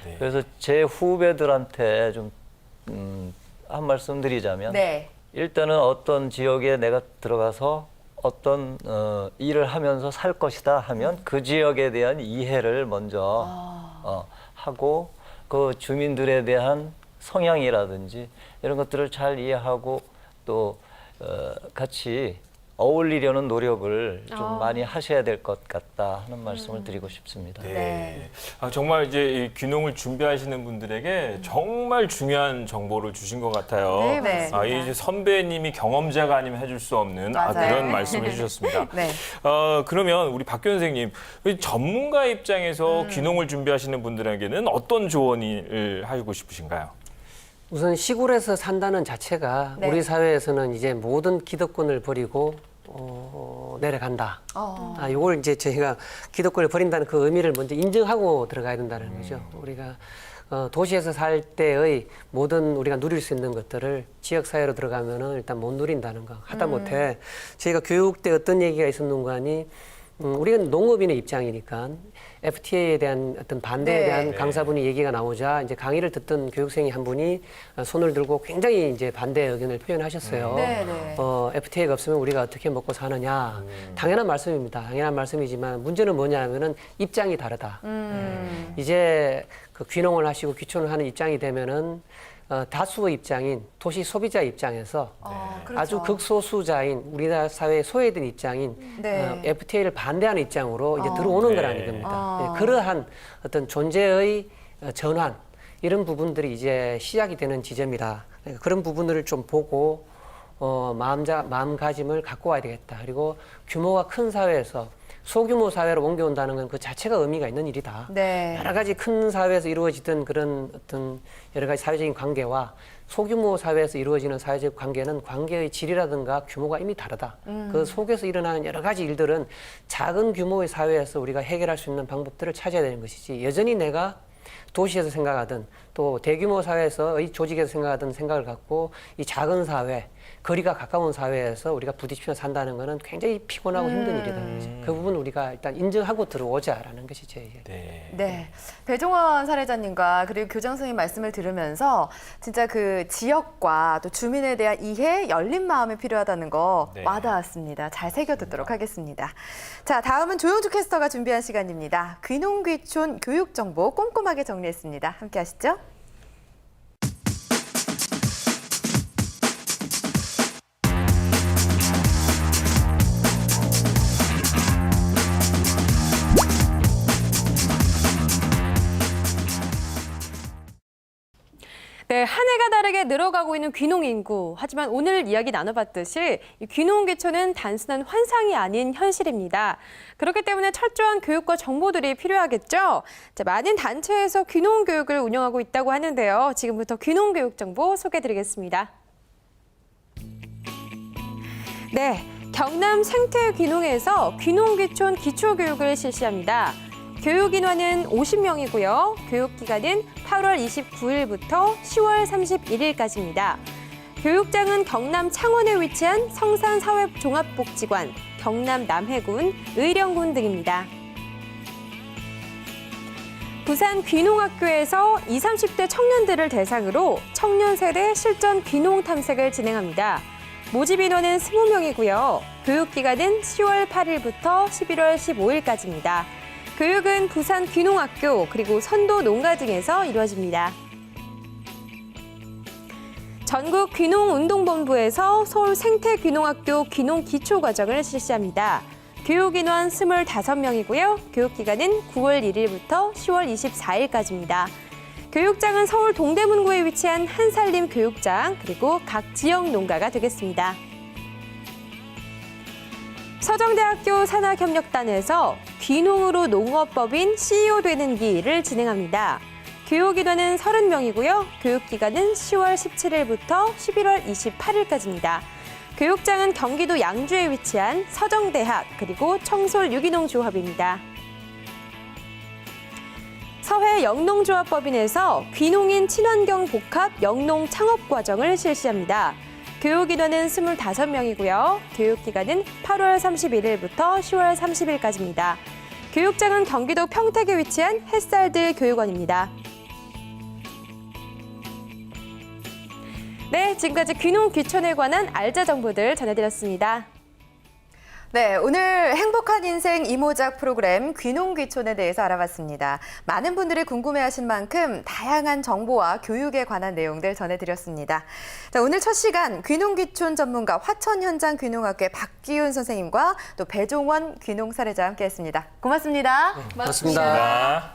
네. 그래서 제 후배들한테 좀 한 말씀 드리자면 네. 일단은 어떤 지역에 내가 들어가서 어떤 일을 하면서 살 것이다 하면 그 지역에 대한 이해를 먼저 하고 그 주민들에 대한 성향이라든지 이런 것들을 잘 이해하고 또 같이 어울리려는 노력을 좀 많이 하셔야 될 것 같다 하는 말씀을 드리고 싶습니다. 네. 네. 정말 이제 이 귀농을 준비하시는 분들에게 정말 중요한 정보를 주신 것 같아요. 네, 맞습니다. 이 이제 선배님이 경험자가 아니면 해줄 수 없는 맞아요. 그런 말씀을 해주셨습니다. 네. 그러면 우리 박교 선생님, 이 전문가 입장에서 귀농을 준비하시는 분들에게는 어떤 조언을 하고 싶으신가요? 우선 시골에서 산다는 자체가 네. 우리 사회에서는 이제 모든 기득권을 버리고 내려간다. 이걸 이제 저희가 기득권을 버린다는 그 의미를 먼저 인정하고 들어가야 된다는 거죠. 우리가 도시에서 살 때의 모든 우리가 누릴 수 있는 것들을 지역 사회로 들어가면은 일단 못 누린다는 거. 하다못해 저희가 교육 때 어떤 얘기가 있었는가니 우리가 농업인의 입장이니까 FTA에 대한 어떤 반대에 네. 대한 강사분이 얘기가 나오자 이제 강의를 듣던 교육생이 한 분이 손을 들고 굉장히 이제 반대 의견을 표현하셨어요. 네, 네. FTA가 없으면 우리가 어떻게 먹고 사느냐. 당연한 말씀입니다. 당연한 말씀이지만 문제는 뭐냐면은 입장이 다르다. 이제 그 귀농을 하시고 귀촌을 하는 입장이 되면은 다수의 입장인 도시 소비자 입장에서 그렇죠. 아주 극소수자인 우리나라 사회의 소외된 입장인 네. FTA를 반대하는 입장으로 이제 들어오는 네. 거라는 겁니다. 네, 그러한 어떤 존재의 전환 이런 부분들이 이제 시작이 되는 지점이다. 그러니까 그런 부분들을 좀 보고 마음가짐을 갖고 와야 되겠다. 그리고 규모가 큰 사회에서 소규모 사회로 옮겨온다는 건 그 자체가 의미가 있는 일이다. 네. 여러 가지 큰 사회에서 이루어지던 그런 어떤 여러 가지 사회적인 관계와 소규모 사회에서 이루어지는 사회적 관계는 관계의 질이라든가 규모가 이미 다르다. 그 속에서 일어나는 여러 가지 일들은 작은 규모의 사회에서 우리가 해결할 수 있는 방법들을 찾아야 되는 것이지 여전히 내가 도시에서 생각하든 또 대규모 사회에서의 조직에서 생각하든 생각을 갖고 이 작은 사회, 거리가 가까운 사회에서 우리가 부딪히며 산다는 것은 굉장히 피곤하고 힘든 일이라는 거죠. 그 부분 우리가 일단 인정하고 들어오자라는 것이 제 얘기예요. 네. 네. 배종원 사례자님과 그리고 교장 선생님 말씀을 들으면서 진짜 그 지역과 또 주민에 대한 이해, 열린 마음이 필요하다는 거 네. 와닿았습니다. 잘 새겨듣도록 하겠습니다. 자, 다음은 조용주 캐스터가 준비한 시간입니다. 귀농귀촌 교육 정보 꼼꼼하게 정리했습니다. 함께 하시죠. 네, 한 해가 다르게 늘어가고 있는 귀농 인구. 하지만 오늘 이야기 나눠봤듯이 이 귀농 귀촌은 단순한 환상이 아닌 현실입니다. 그렇기 때문에 철저한 교육과 정보들이 필요하겠죠. 자, 많은 단체에서 귀농 교육을 운영하고 있다고 하는데요. 지금부터 귀농 교육 정보 소개해드리겠습니다. 네, 경남 생태 귀농에서 귀농 귀촌 기초 교육을 실시합니다. 교육 인원은 50명이고요. 교육 기간은 8월 29일부터 10월 31일까지입니다. 교육장은 경남 창원에 위치한 성산사회종합복지관, 경남 남해군, 의령군 등입니다. 부산 귀농학교에서 20, 30대 청년들을 대상으로 청년 세대 실전 귀농 탐색을 진행합니다. 모집 인원은 20명이고요. 교육 기간은 10월 8일부터 11월 15일까지입니다. 교육은 부산 귀농학교 그리고 선도 농가 등에서 이루어집니다. 전국 귀농운동본부에서 서울 생태귀농학교 귀농 기초과정을 실시합니다. 교육 인원 25명이고요. 교육 기간은 9월 1일부터 10월 24일까지입니다. 교육장은 서울 동대문구에 위치한 한살림 교육장 그리고 각 지역 농가가 되겠습니다. 서정대학교 산학협력단에서 귀농으로 농업법인 CEO 되는 기를 진행합니다. 교육 인원은 30명이고요. 교육 기간은 10월 17일부터 11월 28일까지입니다. 교육장은 경기도 양주에 위치한 서정대학 그리고 청솔 유기농 조합입니다. 서해 영농조합법인에서 귀농인 친환경 복합 영농 창업 과정을 실시합니다. 교육 인원은 25명이고요. 교육 기간은 8월 31일부터 10월 30일까지입니다. 교육장은 경기도 평택에 위치한 햇살들 교육원입니다. 네, 지금까지 귀농 귀촌에 관한 알짜 정보들 전해드렸습니다. 네, 오늘 행복한 인생 이모작 프로그램 귀농 귀촌에 대해서 알아봤습니다. 많은 분들이 궁금해하신 만큼 다양한 정보와 교육에 관한 내용들 전해드렸습니다. 자, 오늘 첫 시간 귀농 귀촌 전문가 화천현장 귀농학교의 박기훈 선생님과 또 배종원 귀농 사례자와 함께했습니다. 고맙습니다. 고맙습니다.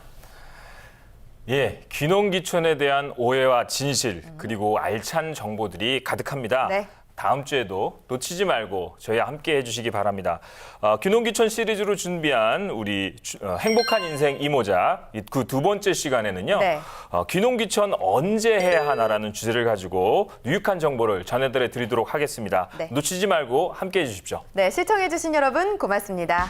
예, 귀농 귀촌에 대한 오해와 진실 그리고 알찬 정보들이 가득합니다. 네. 다음 주에도 놓치지 말고 저희와 함께 해주시기 바랍니다. 귀농 귀촌 시리즈로 준비한 우리 행복한 인생 이모작 그 두 번째 시간에는요. 네. 귀농 귀촌 언제 해야 하나라는 주제를 가지고 유익한 정보를 전해드리도록 하겠습니다. 네. 놓치지 말고 함께 해주십시오. 네, 시청해주신 여러분 고맙습니다.